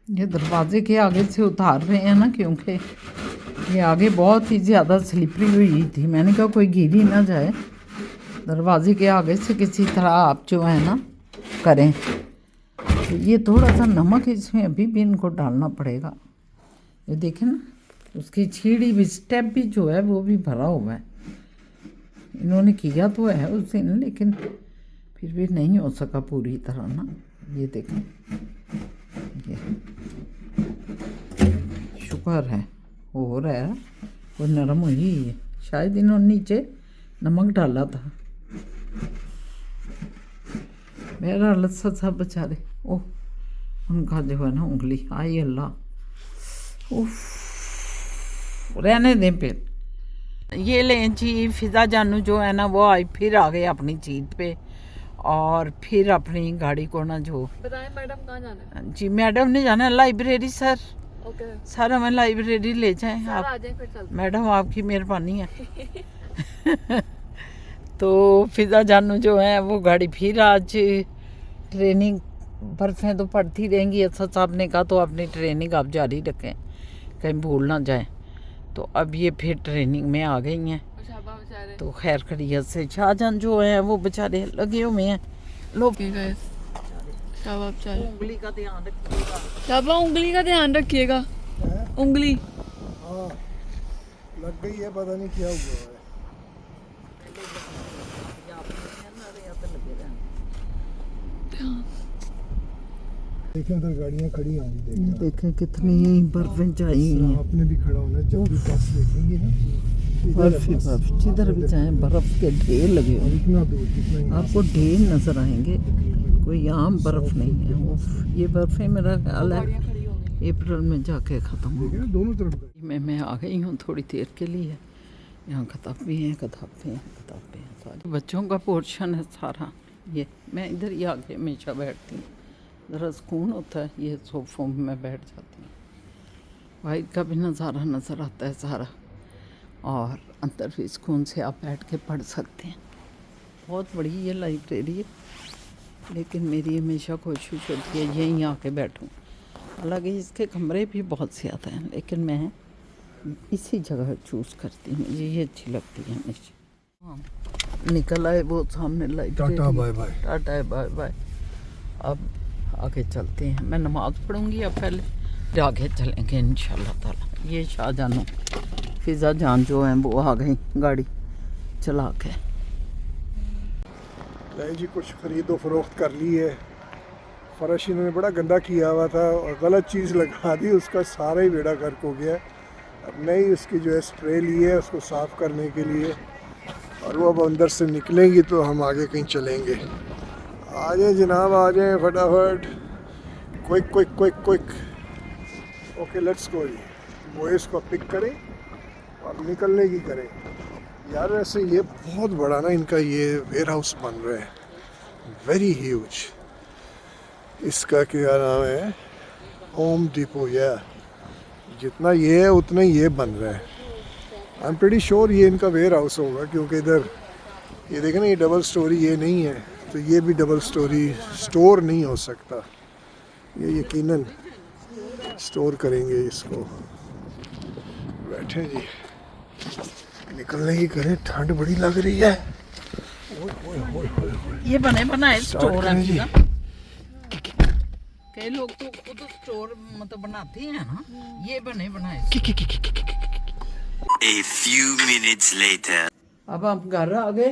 ये दरवाजे के आगे से उतार रहे हैं ना, क्योंकि ये आगे बहुत ही ज़्यादा स्लिपरी हुई थी। मैंने कहा कोई गिर ही ना जाए, दरवाजे के आगे से किसी तरह आप जो है ना करें। तो ये थोड़ा सा नमक इसमें अभी भी इनको डालना पड़ेगा। ये देखें ना, उसकी छीड़ी भी, स्टेप भी जो है वो भी भरा हुआ है। इन्होंने किया तो है उस दिन, लेकिन फिर भी नहीं हो सका पूरी तरह ना। ये देखें, ये शुक्र है हो रहा है, वो नरम हुई है। शायद इन्होंने नीचे नमक डाला था। मेरा लस्सा सा बेचारे, ओह उनका जो है ना उंगली, आई अल्लाह, उफ, रहने दें फिर। ये लें जी, फिज़ा जानू जो है ना वो आई फिर आ गए अपनी सीट पे, और फिर अपनी गाड़ी को ना जो बताएं मैडम कहाँ जाना है? जी मैडम ने जाना है लाइब्रेरी। सर ओके सर हमें लाइब्रेरी ले जाएं सर, आप। आ जाए फिर चलते मैडम आपकी मेहरबानी है। तो फिज़ा जानू जो है वो गाड़ी फिर आज ट्रेनिंग, बर्फ़ें तो पड़ती रहेंगी। असद साहब ने कहा तो अपनी ट्रेनिंग आप जारी रखें, कहीं भूल ना जाए। तो अब ये फिर ट्रेनिंग में आ गई हैं। शाबा बेचारे। तो खैर खैरियत से शाहजहां जो है वो बेचारे लगे हुए हैं। लो शाबा बेचारे। उंगली का ध्यान रखिएगा। शाबा उंगली का ध्यान रखिएगा। उंगली हाँ लग गई है, पता नहीं क्या हुआ है। देखें उधर गाड़ियाँ खड़ी होंगी, देखें देखें कितनी बर्फें चाहिए हैं। आपने भी खड़ा होना है, जब भी बस देखेंगे ना बर्फ ही बर्फ, जिधर भी जाएं बर्फ के ढेर लगे और हुए। इतना दूर जितना ही आपको ढेर नजर आएंगे, कोई आम बर्फ नहीं है। उफ, ये बर्फें मेरा ख्याल है खड़ी हो गई। अप्रैल में जाके ख़त्म हो। देखें ना, दोनों तरफ मैं आ गई हूँ थोड़ी देर के लिए। यहाँ किताबें हैं, किताबें हैं, किताबें हैं सारी। बच्चों का पोर्शन है सारा। ये मैं इधर ही आके हमेशा बैठती हूँ, ज़रा सुकून होता है। ये सोफ़ों में मैं बैठ जाती हूँ, वाइट का भी नज़ारा नज़र आता है सारा, और अंदर भी सुकून से आप बैठ के पढ़ सकते हैं। बहुत बड़ी ये लाइब्रेरी है, लेकिन मेरी हमेशा कोशिश होती है यहीं आके बैठूं। हालांकि इसके कमरे भी बहुत ज़्यादा हैं, लेकिन मैं इसी जगह चूज़ करती हूँ। मुझे ये अच्छी लगती है हमेशा। हाँ निकल आए वो सामने library. Tata bye bye. Tata bye bye. अब आगे चलते हैं, मैं नमाज़ पढ़ूंगी अब पहले, फिर आगे चलेंगे इंशाल्लाह ताला। ये शाहजहां फिज़ा जान जो हैं वो आ गई गाड़ी चला के। नहीं जी, कुछ ख़रीदो फरोख्त कर ली है। फ़र्श इन्होंने बड़ा गंदा किया हुआ था और गलत चीज़ लगा दी, उसका सारा ही बेड़ा गर्क हो गया। अब नई उसकी जो है स्प्रे ली है उसको साफ़ करने के लिए, और वो अब अंदर से निकलेंगी तो हम आगे कहीं चलेंगे। आ जाए जनाब, आ जाए फटाफट, quick quick quick quick. Okay let's go जी। वो इसको पिक करें और निकलने की करें। यार वैसे ये बहुत बड़ा ना इनका ये वेयर हाउस बन रहा है, वेरी ह्यूज। इसका क्या नाम है, होम डिपो। या जितना ये है उतना ये बन रहा है। आई एम प्रीटी श्योर ये इनका वेयर हाउस होगा, क्योंकि इधर ये देखें ना, ये डबल स्टोरी ये नहीं है, तो ये भी डबल स्टोरी स्टोर नहीं हो सकता। ये यकीनन स्टोर करेंगे इसको। बैठे जी, निकलने की करें, ठंड बड़ी लग रही है। ओए ओए ओए ओए ओए। ये बने बनाए स्टार्ट स्टोर करें जी। है। कई लोग तो खुद स्टोर मतलब बनाते हैं ना, ये बने बनाए। A few minutes later. अब हम घर आ गए।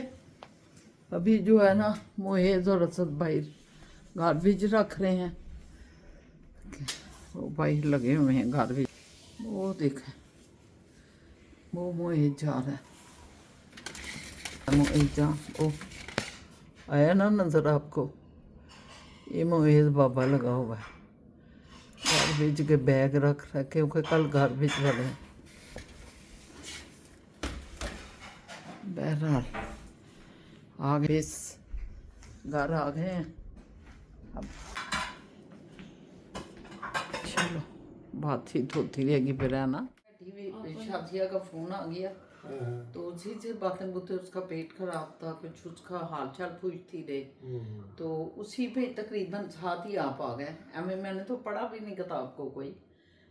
अभी जो है ना मोहेज और असद भाई गार्बेज रख रहे हैं। वो भाई लगे हुए हैं गार्बेज। वो देखें, वो मोहेज जा रहा है। मोहेज जा, ओ आया ना नजर आपको? ये मोहेज बाबा लगा हुआ है, गार्बेज के बैग रख रहा है, क्योंकि कल गार्बेज वाले हैं। बहरहाल आ गए, इस घर आ गए हैं। अब चलो बातचीत होती रहेगी फिर, है ना। टीवी पे शादिया का फोन आ गया, तो उसी से बातें बुते, उसका पेट खराब था, कुछ उसका हाल चाल पूछती रही, तो उसी पे तकरीबन साथ ही आप आ गए। हमें मैंने तो पढ़ा भी नहीं किताब को कोई।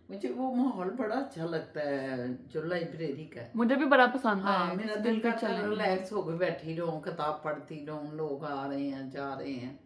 मुझे वो माहौल बड़ा अच्छा लगता है जो लाइब्रेरी का है। मुझे भी बड़ा पसंद है। हाँ, मेरा दिल करता है रिलैक्स होकर बैठी रहूं, किताब पढ़ती रहूं, लोग आ रहे हैं जा रहे हैं,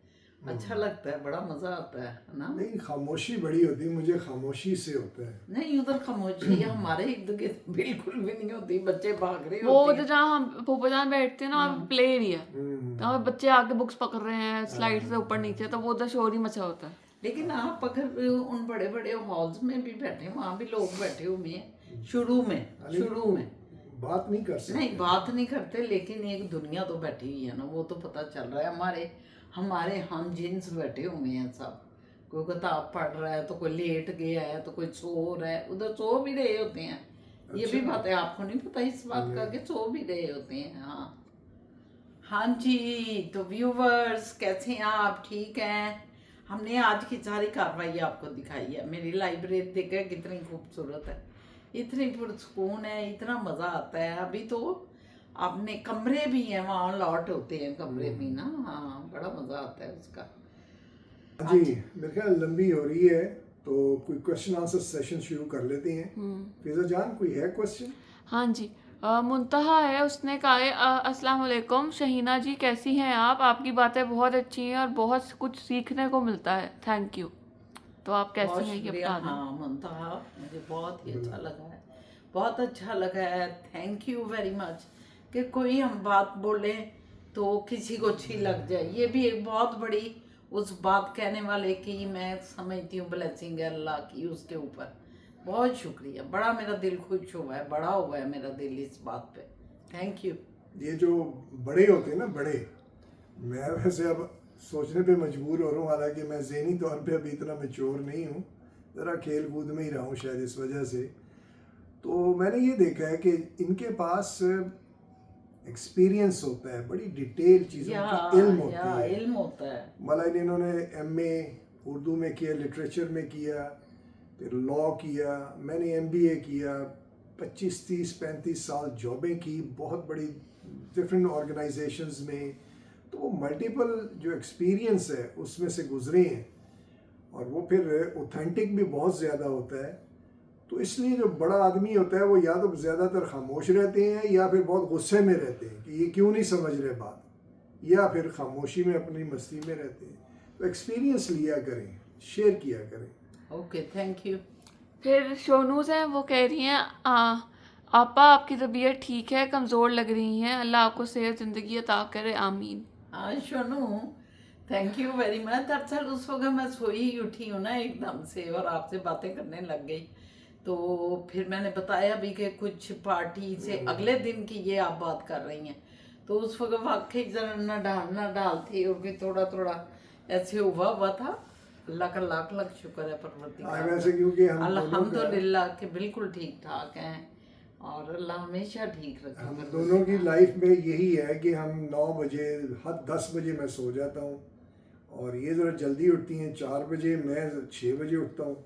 अच्छा लगता है, बड़ा मजा आता है ना। नहीं, खामोशी बड़ी होती है, मुझे खामोशी से होता है। नहीं, उधर खामोशी हमारे इर्द गिर्द बिल्कुल भी नहीं होती, बच्चे भाग रहे वो होते तो हैं। जहाँ हम फूफा जान बैठते हैं ना, वहाँ प्ले एरिया, तो वहाँ बच्चे आके बुक्स पकड़ रहे हैं स्लाइड से ऊपर नीचे, तो वो उधर शोर ही मचा होता है। लेकिन आप अगर उन बड़े बड़े हॉल्स में भी बैठे, वहाँ भी लोग बैठे हुए हैं। शुरू में बात नहीं कर सकते। नहीं, बात नहीं करते, लेकिन एक दुनिया तो बैठी हुई है ना, वो तो पता चल रहा है। हमारे हम जिन्स बैठे हुए हैं सब, कोई किताब पढ़ रहा है, तो कोई लेट गया है, तो कोई सो रहा है, उधर सो भी रहे होते हैं। ये भी बात है, आपको नहीं पता इस बात का कि सो भी रहे होते हैं। हाँ जी, तो व्यूवर्स कैसे हैं आप? ठीक हैं? हमने आज की सारी कार्रवाई आपको दिखाई है। मेरी लाइब्रेरी देखे कितनी खूबसूरत है, इतनी पुरसकून है, इतना मज़ा आता है। अभी तो आपने कमरे भी हैं वहाँ, लॉट होते हैं कमरे भी ना। हाँ, बड़ा मज़ा आता है उसका। जी, मेरे ख्याल लंबी हो रही है, तो कोई क्वेश्चन आंसर सेशन शुरू कर लेते हैं। फिजा जान, कोई है क्वेश्चन? हाँ जी, मुंतहा है, उसने कहा है अस्सलाम वालेकुम शहीना जी, कैसी हैं आप? आपकी बातें बहुत अच्छी हैं और बहुत कुछ सीखने को मिलता है, थैंक यू। तो आप कैसे बहुत हैं ये शुक्रिया। बता दें। हाँ मुंतहा, मुझे बहुत ही अच्छा लगा है, बहुत अच्छा लगा है। थैंक यू वेरी मच कि कोई हम बात बोले तो किसी को अच्छी लग जाए। ये भी एक बहुत बड़ी उस बात कहने वाले की मैं समझती हूँ ब्लेसिंग है अल्लाह की उसके ऊपर। बहुत शुक्रिया, बड़ा मेरा दिल खुश हुआ है, बड़ा हुआ है मेरा दिल इस बात पे। Thank you. ये जो बड़े होते हैं ना, बड़े, मैं वैसे अब सोचने पे मजबूर हो रहा हूँ, हालांकि मैं ज़हनी तौर पे अभी इतना मैच्योर नहीं हूँ, ज़रा खेल कूद में ही रहा हूँ शायद इस वजह से। तो मैंने ये देखा है कि इनके पास एक्सपीरियंस होता है, बड़ी डिटेल चीज़ों का इल्म होता है। मतलब इन्होंने MA उर्दू में किया, लिटरेचर में किया, फिर लॉ किया, मैंने MBA किया, 25, 30, 35 साल जॉबें की बहुत बड़ी डिफरेंट ऑर्गेनाइजेशंस में। तो वो मल्टीपल जो एक्सपीरियंस है उसमें से गुजरे हैं, और वो फिर ऑथेंटिक भी बहुत ज़्यादा होता है। तो इसलिए जो बड़ा आदमी होता है वो या तो ज़्यादातर खामोश रहते हैं, या फिर बहुत गुस्से में रहते हैं कि ये क्यों नहीं समझ रहे बात, या फिर खामोशी में अपनी मस्ती में रहते हैं। तो एक्सपीरियंस लिया करें, शेयर किया करें। Okay, thank you. फिर सोनूज हैं, वो कह रही हैं आपा आपकी तबीयत ठीक है, कमज़ोर लग रही हैं, अल्लाह आपको सेहत ज़िंदगी अता करे, आमीन। हाँ Sonu, thank you very much. दरअसल उस वक्त मैं सोई ही उठी हूँ ना एकदम से, और आपसे बातें करने लग गई। तो फिर मैंने बताया भी कि कुछ पार्टी से अगले दिन की ये आप बात कर रही हैं, तो उस वक्त वाकई जरा ना डाल थी और भी थोड़ा थोड़ा ऐसे हुआ था। अल्लाह का लाख लाख शुक्र है परवरदिगार का। वैसे क्योंकि हम दोनों अल्हम्दुलिल्लाह के बिल्कुल ठीक ठाक हैं और अल्लाह हमेशा ठीक रखे। हम दोनों की लाइफ में यही है कि हम 9 बजे हद 10 बजे मैं सो जाता हूँ और ये ज़रा जल्दी उठती हैं 4 बजे, मैं 6 बजे उठता हूँ।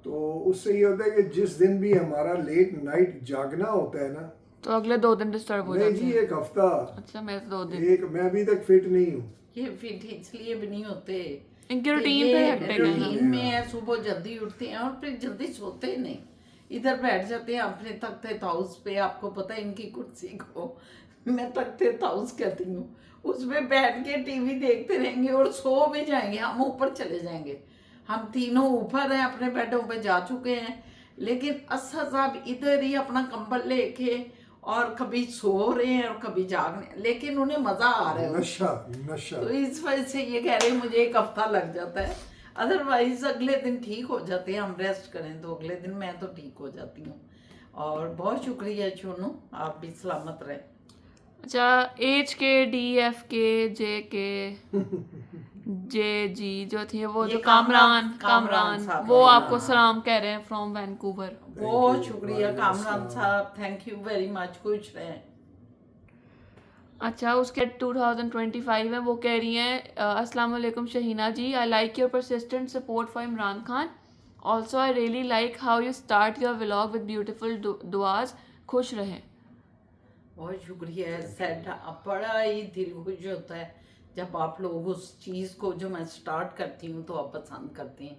तो उससे ये होता है कि जिस दिन भी हमारा लेट नाइट जागना होता है ना, तो अगले 2 दिन डिस्टर्ब हो नहीं जाते जी हैं। 1 हफ्ता, अच्छा, मैं तो 2 दिन। मैं अभी तक फिट नहीं हूँ। ये फिट इसलिए भी नहीं होते इनकी कि रूटीन ये पे हेक्टिक है ना। रूटीन में है, सुबह जल्दी उठते हैं और फिर जल्दी सोते ही नहीं, इधर बैठ जाते हैं अपने तख्ते ताउस पे। आपको पता है इनकी कुर्सी को मैं तख्ते ताउस कहती हूँ, उसमें बैठ के टीवी देखते रहेंगे और सो भी जाएंगे। हम ऊपर चले जाएंगे, हम तीनों ऊपर हैं अपने बेडों पे जा चुके हैं, लेकिन असद साहब इधर ही अपना कंबल लेके और कभी सो रहे हैं और कभी जाग रहे हैं, लेकिन उन्हें मजा आ रहा है। नशा तो इस वजह से ये कह रहे हैं मुझे 1 हफ्ता लग जाता है, अदरवाइज अगले दिन ठीक हो जाते हैं। हम रेस्ट करें तो अगले दिन मैं तो ठीक हो जाती हूँ। और बहुत शुक्रिया चुनू, आप भी सलामत रहे। अच्छा, एच के डी एफ के जे के जे जी जो थी वो ये जो कामरान कामरान साहब वो हैं। आपको सलाम कह रहे हैं फ्रॉम वैंकूवर। बहुत शुक्रिया कामरान साहब, थैंक यू वेरी मच, खुश रहें। अच्छा, उसके 2025 में वो कह रही हैं अस्सलाम वालेकुम Shaheena ji, I like your persistent support for Imran Khan, also I really like how you start your vlog with beautiful दुआज, खुश रहें। बहुत शुक्रिया है सेट, बड़ा ही दिल खुश होता है जब आप लोग उस चीज़ को जो मैं स्टार्ट करती हूँ तो आप पसंद करते हैं।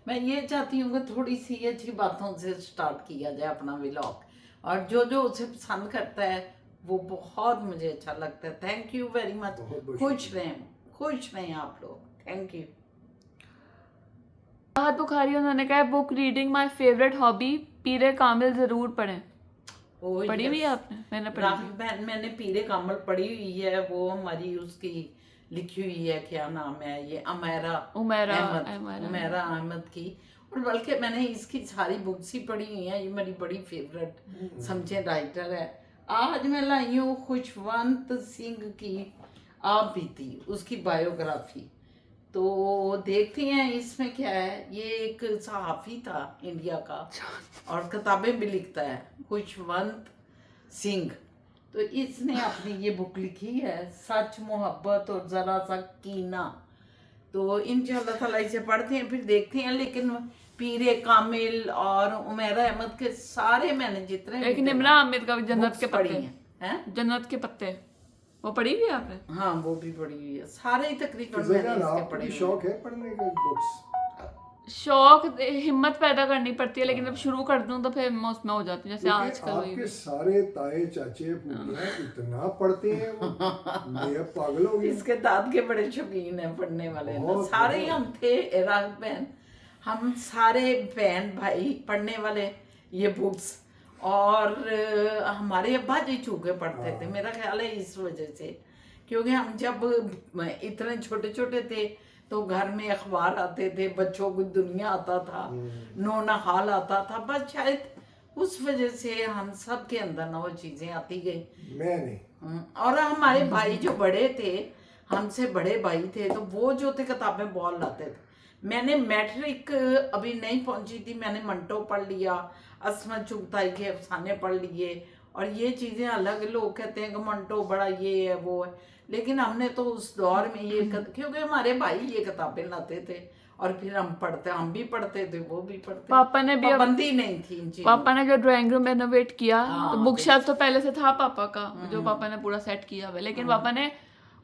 मैं ये चाहती हूँ कि थोड़ी सी अच्छी बातों से स्टार्ट किया जाए अपना व्लॉग, और जो जो उसे पसंद करता है वो बहुत मुझे अच्छा लगता है। थैंक यू वेरी मच, खुश रहें आप लोग, थैंक यू। राहत बुखारी उन्होंने कहा book reading my favourite hobby, Peere Kamil ज़रूर पढ़ें। पढ़ी हुई है आपने? मैंने पढ़ी। मैंने पीरे कामल पढ़ी हुई है, वो हमारी उसकी लिखी हुई है, क्या नाम है ये, उमैरा अहमद की। और बल्कि मैंने इसकी सारी बुक्स ही पढ़ी हुई हैं, ये मेरी बड़ी फेवरेट समझे राइटर है। आज मैं लाई हूँ खुशवंत सिंह की आप बीती, उसकी बायोग्राफी। तो देखते हैं इसमें क्या है। ये एक सहाफ़ी था इंडिया का और किताबें भी लिखता है, खुशवंत सिंह। तो इसने अपनी ये बुक लिखी है, सच मोहब्बत और ज़रा सा कीना। तो इंशाअल्लाह ताला इसे पढ़ते हैं, फिर देखते हैं। लेकिन पीरे कामिल और उमैरा अहमद के सारे मैंने जितने एक निमरा आमिर का भी जन्नत के पढ़ी पत्ते हैं, जन्नत के पत्ते, वो पढ़ी हुई है आपने? हाँ वो भी पढ़ी हुई है, सारे ही तकरीबन ज़रा मैंने इसके आपको पढ़े भी हुए शौक है पढ़ने का बुक्स? शौक हिम्मत पैदा करनी पड़ती है, लेकिन जब शुरू कर दूं तो फिर मैं उसमें हो जाती हूँ, जैसे क्योंकि आजकल हुई आपके भी। सारे ताए चाचे फूफियाँ इतना पढ़ते हैं वो, मैं अब पागल हो गई। इसके दाद के बड़े शौकीन हैं पढ़ने वाले ना, बहुत, सारे ही बहुत। हम थे राग बहन, हम सारे बहन भाई पढ़ने वाले ये बुक्स। और हमारे अब्बा जी चूके पढ़ते थे, मेरा ख्याल है इस वजह से, क्योंकि हम जब इतने छोटे छोटे थे तो घर में अखबार आते थे, बच्चों की दुनिया आता था, नोना हाल आता था, बस शायद उस वजह से हम सब के अंदर ना वो चीज़ें आती गई। मैं नहीं। और हमारे भाई जो बड़े थे, हमसे बड़े भाई थे, तो वो जो थे किताबें बहुत लाते थे। मैंने मैट्रिक अभी नहीं पहुंची थी, मैंने मंटो पढ़ लिया, असमत चुगताई के अफसाने पढ़ लिए, और ये चीज़ें अलग, लोग कहते हैं कि मंटो बड़ा ये है वो है, लेकिन हमने तो उस दौर में ये क्योंकि हमारे भाई ये किताबें लाते थे और फिर हम भी पढ़ते थे, वो भी पढ़ते। पापा ने भी पाबंदी नहीं थी इन चीज़ों। पापा ने जो ड्राइंग रूम रेनोवेट किया, तो बुक शेल्फ तो पहले से था पापा का, जो पापा ने पूरा सेट किया हुआ है, लेकिन पापा ने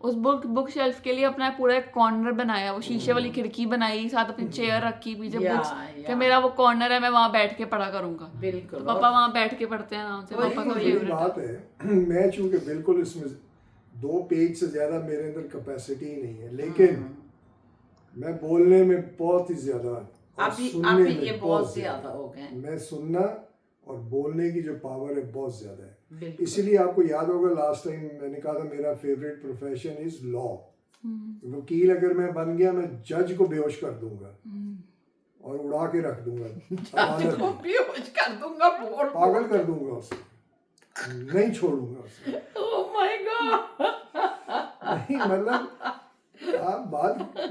उस बुक शेल्फ के लिए अपना पूरा एक कॉर्नर बनाया, वो शीशे वाली खिड़की बनाई, साथ अपनी चेयर रखी पीछे बुक्स, कि मेरा वो कॉर्नर है, मैं वहां बैठ के पढ़ा करूंगा। बिल्कुल, तो पापा वहां बैठ के पढ़ते हैं आराम से, पापा का यही फेवरेट बात है। मैं चूंकि बिल्कुल इसमें 2 पेज से ज्यादा मेरे अंदर कैपेसिटी ही नहीं है, लेकिन मैं बोलने में बहुत ही ज्यादा, अभी ये बहुत ज्यादा हो गए। मैं सुनना और बोलने की जो पावर है बहुत ज्यादा है। बिल्कुल। इसीलिए आपको याद होगा लास्ट टाइम मैंने कहा था मेरा फेवरेट प्रोफेशन इज लॉ। वकील अगर मैं बन गया, मैं जज को बेहोश कर दूंगा और उड़ा के रख दूंगा, अदालत में बेहोश कर दूंगा, पागल कर दूंगा उसे, नहीं छोड़ूंगा उसे। Oh my God. नहीं मतलब आप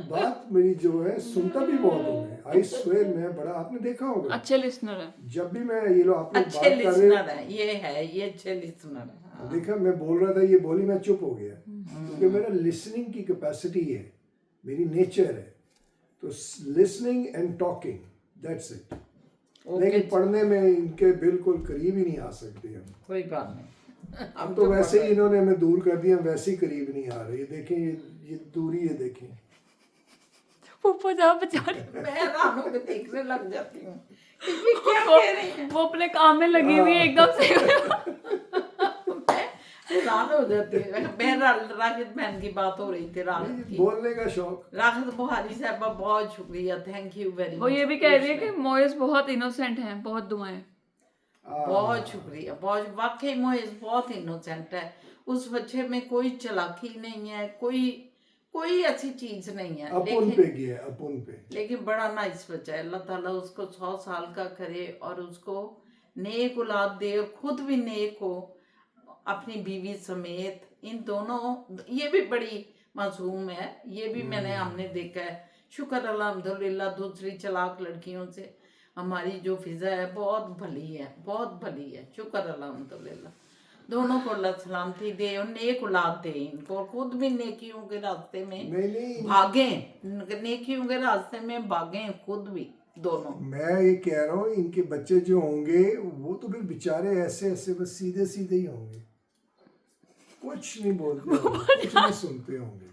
बात मेरी जो है सुनता भी बहुत हूँ मैं, आई स्वेयर। मैं बड़ा, आपने देखा होगा अच्छे लिसनर है। जब भी मैं ये लो आप लोग अच्छे बात कर रहे लिसनर है, ये अच्छे लिसनर है। हाँ। देखा, मैं बोल रहा था, ये बोली, मैं चुप हो गया क्योंकि मेरा लिसनिंग की कैपेसिटी है, मेरी नेचर है। तो listening and talking, that's it. लेकिन पढ़ने में इनके बिल्कुल करीब ही नहीं आ सकते हम। कोई बात नहीं, अब तो वैसे ही इन्होंने हमें दूर कर दिया, वैसे ही करीब नहीं आ रहे। ये देखें, ये दूरी है, देखें। पप्पा जा बेचारे, मैं रानू को देखने लग जाती हूँ कि ये क्या कह रही है। वो अपने काम में लगी हुई है एकदम से। हैरान हो जाती है। बहरहाल राशिद बहन की बात हो रही थी, राहत की। बोलने का शौक। राहत बुहारी साहबा, बहुत शुक्रिया, थैंक यू वेरी मच। वो ये भी कह रही है कि मोइस बहुत इनोसेंट हैं, बहुत दुआएं। बहुत शुक्रिया, बहुत, वाकई मोइस बहुत इनोसेंट है। उस बच्चे में कोई चालाकी नहीं है, कोई ऐसी चीज नहीं है। अपन पे गया, अपन पे। लेकिन बड़ा नाइस बच्चा है। अल्लाह ताला उसको 100 साल का करे और उसको नेक औलाद दे, और खुद भी नेक हो अपनी बीवी समेत। इन दोनों, ये भी बड़ी मासूम है, ये भी हमने देखा है। शुक्र अल्हम्दुलिल्लाह, दूसरी चालाक लड़कियों से हमारी जो फिजा है बहुत भली है, बहुत भली है। शुक्र अल्हम्दुलिल्लाह। दोनों को अल्लाह सलामती दे और नेक औलाद दे इनको, और खुद भी नेकियों के रास्ते में नहीं भागें, नेकियों के रास्ते में भागें खुद भी, दोनों। मैं ये कह रहा हूँ, इनके बच्चे जो होंगे वो तो फिर बेचारे ऐसे ऐसे बस सीधे सीधे ही होंगे, कुछ नहीं बोलते होंगे, कुछ नहीं सुनते होंगे।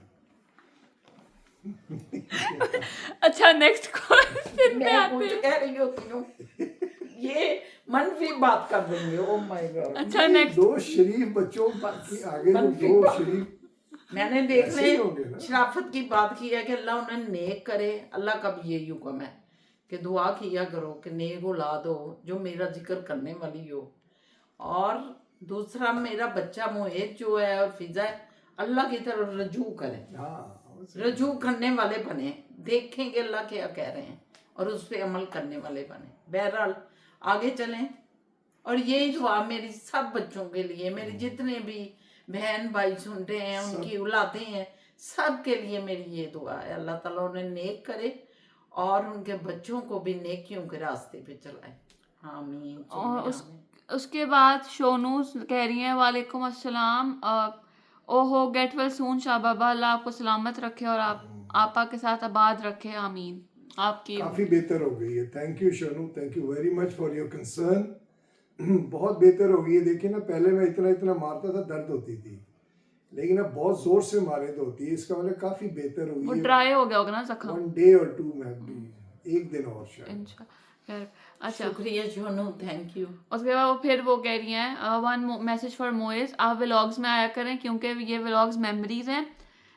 अच्छा, नेक्स्ट क्वेश्चन पे मैं आते कुछ हैं। कह रही होती हूँ, ये मनफी बात कर देंगे। Oh my God. अच्छा, नेक्स्ट। दो शरीफ बच्चों के आगे जो मनफी दो बात। शरीफ, मैंने देख ऐसे ले ही होंगे ना। शराफत की बात की है कि अल्लाह उन्हें नेक करे। अल्लाह का भी यही हुक्म है कि दुआ किया करो कि नेक औलाद हो जो मेरा जिक्र करने वाली हो। और दूसरा, मेरा बच्चा मोहित जो है और फिजा है, अल्लाह की तरफ रजू करे, रजू करने वाले बने, देखेंगे अल्लाह क्या कह रहे हैं और उस पर अमल करने वाले बने। बहरहाल आगे चलें। और यही दुआ मेरी सब बच्चों के लिए, मेरे जितने भी बहन भाई सुन रहे हैं, उनकी औलादें हैं, सब के लिए मेरी ये दुआ है, अल्लाह ताला उन्हें नेक करे और उनके बच्चों को भी नेकियों के रास्ते पे चलाए। आमीन। और उसके बाद शोनूस कह रही हैं, वालेकुम अस्सलाम, ओहो गेट वेल सून शाहबाबा, अल्लाह आपको सलामत रखे और आपा के साथ आबाद रखे, आमीन। आपकी काफी बेहतर हो गई है। Thank you Shonu, thank you very much for your concern. बहुत बेहतर हो गई है। देखिए ना, पहले मैं इतना मारता था, दर्द होती थी, लेकिन अब बहुत जोर से मारे तो होती है। इसका मतलब काफी बेहतर हो वो गई है। ड्राई हो गया होगा ना जख्म। 1 डे और 2 में, एक दिन और शायद। खैर, अच्छा, शुक्रिया शोनू, थैंक यू। उसके बाद वो फिर वो कह रही हैं, वन मैसेज फॉर मोइस, आप व्लॉग्स में आया करें क्योंकि ये व्लॉग्स मेमोरीज हैं।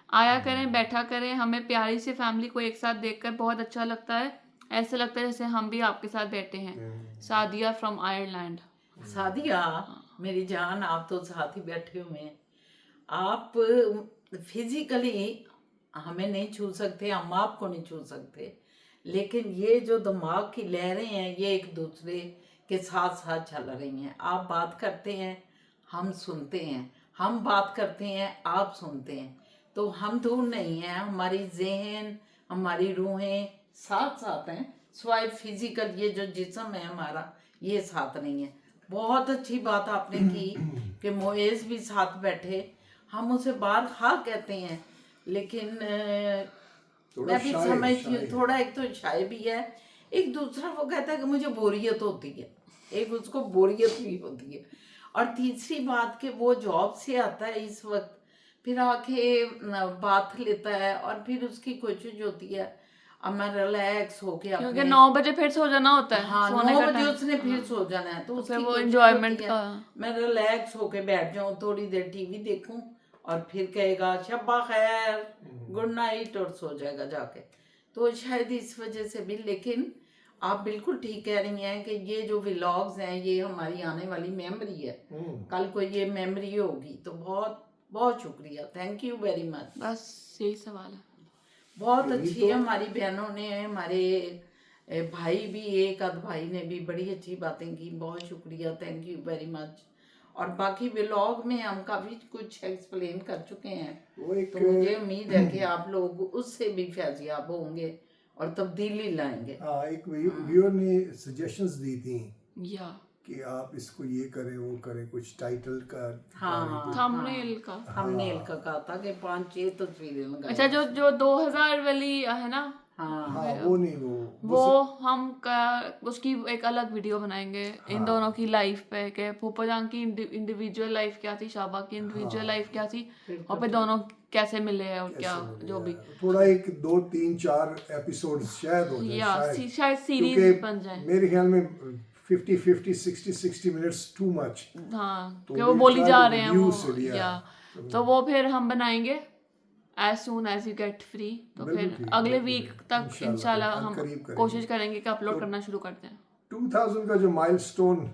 आया करें, बैठा करें, हमें प्यारी सी फैमिली को एक साथ देखकर बहुत अच्छा लगता है। ऐसा लगता है जैसे हम भी आपके साथ बैठे हैं। Sadia from Ireland. सादिया मेरी जान, आप तो साथ ही बैठे हुए हैं। आप फिजिकली हमें नहीं छू सकते, हम आपको नहीं छू सकते, लेकिन ये जो दिमाग की लहरें हैं ये एक दूसरे के साथ साथ चल रही हैं। आप बात करते हैं, हम सुनते हैं, हम बात करते हैं, आप सुनते हैं, तो हम दूर नहीं हैं। हमारी जहन, हमारी रूहें साथ साथ हैं, स्वाय फिजिकल ये जो जिस्म है हमारा, ये साथ नहीं है। बहुत अच्छी बात आपने की कि मोएज भी साथ बैठे। हम उसे बार हाँ कहते हैं, लेकिन मैं भी समझती हूँ थोड़ा, एक तो शाय भी है, एक दूसरा वो कहता है कि मुझे बोरियत होती है, एक उसको बोरियत भी होती है। और तीसरी बात कि वो जॉब से आता है इस वक्त, फिर आके बात लेता है और फिर उसकी कोशिश होती है अब मैं रिलैक्स होके क्योंकि 9 बजे फिर सो जाना होता है। हाँ, सोने 9 का बजे टाइम उसने फिर सो जाना है, तो फिर उसकी वो कोशिश enjoyment होती है, का। मैं रिलैक्स होके बैठ जाऊं, थोड़ी देर टीवी देखूं और फिर कहेगा शब्बा खैर, गुड नाइट, और सो जाएगा जाके। तो शायद इस वजह से भी। लेकिन आप बिल्कुल ठीक कह रही हैं कि ये जो व्लॉग्स हैं ये हमारी आने वाली मेमोरी है। कल को ये मेमोरी होगी, तो बहुत बहुत शुक्रिया, थैंक यू वेरी मच। बस यही सवाल है। बहुत अच्छी है हमारी बहनों ने, हमारे भाई भी, एक आध भाई ने भी बड़ी अच्छी बातें की, बहुत शुक्रिया, थैंक यू वेरी मच। और बाकी व्लॉग में हम काफी कुछ एक्सप्लेन कर चुके हैं, वो एक तो मुझे उम्मीद है कि आप लोग उससे भी फैजियाब होंगे और तब्दीली लाएंगे। हाँ, एक व्यूअर ने सजेशंस दी थी या कि आप इसको ये करें वो करें, कुछ टाइटल का। हाँ, थंबनेल का। हमने इनका कहा था कि 5-6 तस्वीरें लगाएं। अच्छा, जो 2000 वाली है ना, हाँ, हाँ, वो नहीं, वो हम उसकी एक अलग वीडियो बनाएंगे इन दोनों की लाइफ पे, कि फूफा जान की इंडिविजुअल लाइफ क्या थी, शाबा की इंडिविजुअल लाइफ क्या थी, और फिर दोनों कैसे मिले और क्या जो भी। थोड़ा एक 2 3 4 एपिसोड शायद हो जाए, या शायद सीरीज क्योंकि बन जाए। मेरे ख्याल में 50 60 मिनट्स टू मच। हाँ, तो कि वो we बोली try जा to रहे हैं reduce वो, it, yeah. या तो वो फिर हम बनाएंगे as soon as you get free. तो बिल्कुल फिर ठीक, अगले बिल्कुल वीक ठीक। तक इंशाल्लाह, इंशाल्लाह हम हम करीब करेंगे। कोशिश करेंगे कि अपलोड करना शुरू करते हैं। 2000 का जो माइलस्टोन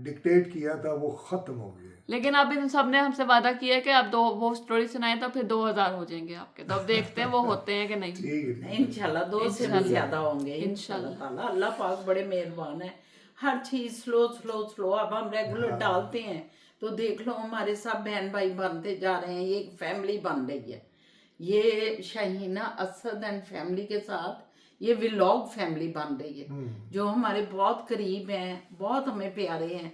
डिक्टेट किया था वो खत्म हो गया। लेकिन अब इन सब ने हमसे वादा किया है कि अब वो स्टोरी सुनाए तो फिर 2000 हो जाएंगे आपके, तो अब देखते हैं वो होते हैं कि नहीं। ठीक है। इंशाल्लाह 2 से भी ज्यादा होंगे इंशाल्लाह ताला। अल्लाह पाक बड़े मेहरबान है, हर चीज स्लो अब हम रेगुलर डालते हैं तो देख लो हमारे सब बहन भाई बनते जा रहे हैं, ये एक फैमिली बन रही है। ये शाहीना असद एंड फैमिली के साथ ये व्लॉग फैमिली बन रही है, जो हमारे बहुत करीब हैं, बहुत हमें प्यारे हैं।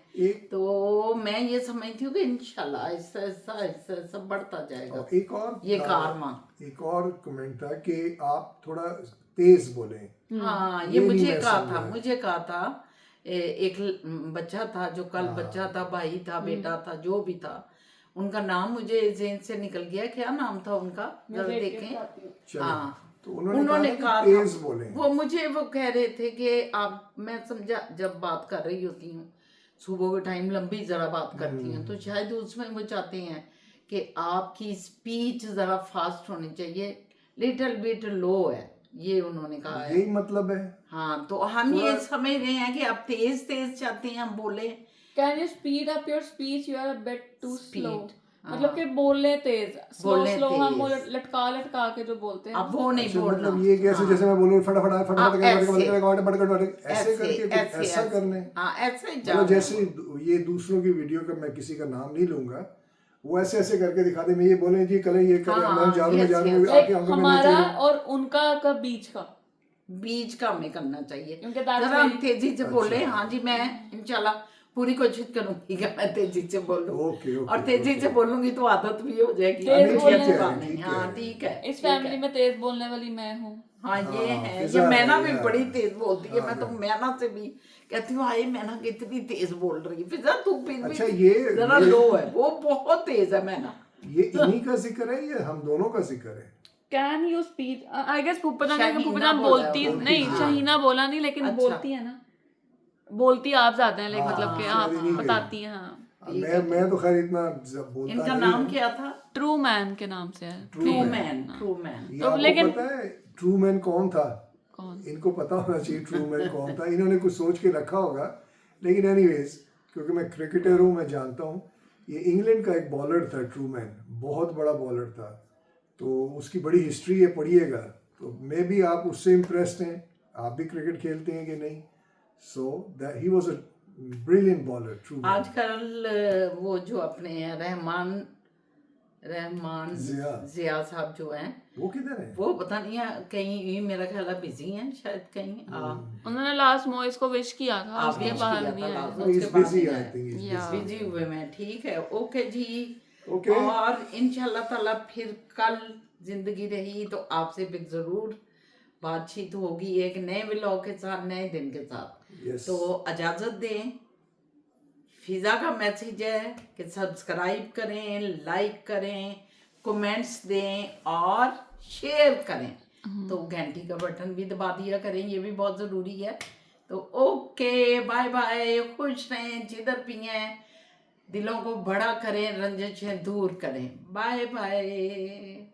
तो मैं ये समझती हूँ कि इंशाल्लाह ऐसा बढ़ता जाएगा। और एक और ये कारवां। एक और कमेंट था कि आप थोड़ा तेज बोलें। हाँ, ये ये नहीं मुझे मैं कहा समझा था, है। मुझे कहा था एक बच्चा था जो कल बच्चा था, भाई था, बेटा था, जो भी था, उनका नाम मुझे जेहन से निकल गया। क्या नाम था उनका, जरा देखें। चलो, हाँ, तो उन्होंने कहा तेज था, बोलें। वो मुझे वो कह रहे थे कि आप, मैं समझा जब बात कर रही होती हूँ सुबह के टाइम लंबी जरा बात करती हूँ, तो शायद उसमें वो चाहते हैं कि आपकी स्पीच जरा फास्ट होनी चाहिए, लिटिल बिट लो है, ये उन्होंने कहा है। यही मतलब है। हाँ, तो हम ये समझ रहे हैं कि आप तेज चाहते हैं हम बोले। Can you speed up your speech, you are a bit too slow. हाँ। मतलब कि बोलने तेज, स्लो बोलने हम वो तेज। लटका के जो बोलते हैं अब वो नहीं अच्छा, बोलना। मतलब ये कैसे, जैसे मैं बोलूँ फटाफट ऐसे करके ऐसा करने। हाँ, ऐसे ही मतलब जैसे ये दूसरों की वीडियो का, मैं किसी का नाम नहीं लूंगा, वो ऐसे करके दिखा दे, मैं ये बोले जी कल ये करें, मैं जा रहा हूँ आके हमको हमारा और उनका का बीच का हमें करना चाहिए। क्योंकि जरा हम तेजी से बोले। हाँ जी, मैं इंशाल्लाह पूरी कोशिश करूंगी कि मैं तेजी से बोलूं। और तेजी से बोलूंगी तो आदत भी हो जाएगी। हाँ, ठीक है। इस फैमिली में तेज बोलने वाली मैं हूँ। हाँ, ये है, ये मैना भी बड़ी तेज बोलती है। मैं तो मैना से भी कहती हूँ, आई मैना कितनी तेज बोल रही है, फिजा तू फिर अच्छा, भी ये जरा लो है, वो बहुत तेज है मैना। ये इन्हीं का जिक्र है या हम दोनों का जिक्र है? Can you speech, I guess फूफा जान शहीना बोलती बोला है। नहीं, हाँ। शहीना बोला नहीं, लेकिन अच्छा। बोलती है ना, बोलती आप ज्यादा है, लेकिन हाँ, मतलब कि शायद आप इन्हीं के। बताती हैं। हाँ, मैं तो खैर इतना बोलता इनका नहीं नाम हूँ। क्या था? ट्रू मैन के नाम से है। True man. ये आपको पता है ट्रू मैन कौन था? कौन? इनको पता होना चाहिए ट्रू मैन कौन था। इन्होंने कुछ सोच के रखा होगा, लेकिन एनीवेज, क्योंकि मैं क्रिकेटर हूँ, मैं जानता हूँ। ये इंग्लैंड का एक बॉलर था ट्रू मैन, बहुत बड़ा बॉलर था, तो उसकी बड़ी हिस्ट्री है, पढ़िएगा। तो मे भी आप उससे इम्प्रेस्ड हैं, आप भी क्रिकेट खेलते हैं कि नहीं। So that he was a brilliant bowler, true man. आजकल वो जो अपने हैं रहमान जिया साहब जो हैं, वो किधर है? वो पता नहीं है, कहीं मेरा ख्याल है बिजी हैं शायद कहीं। उन्होंने लास्ट मोइस को विश किया था, उसके बाद नहीं आए। बिजी हुए मैं। ठीक है, ओके जी, ओके। और इंशाल्लाह ताला फिर कल जिंदगी रही तो आपसे भी जरूर बातचीत होगी, एक नए व्लॉग के साथ, नए दिन के साथ। तो इजाजत दें। फिजा का मैसेज है कि सब्सक्राइब करें, लाइक करें, कमेंट्स दें और शेयर करें। तो घंटी का बटन भी दबा दिया करें, ये भी बहुत ज़रूरी है। तो ओके, बाय बाय, खुश रहें, जिधर भी हैं दिलों को बड़ा करें, रंजिशें दूर करें। Bye bye.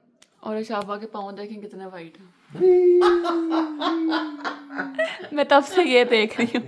और शाबा के पाँव देखें कितने वाइट हैं। मैं तब से ये देख रही हूँ।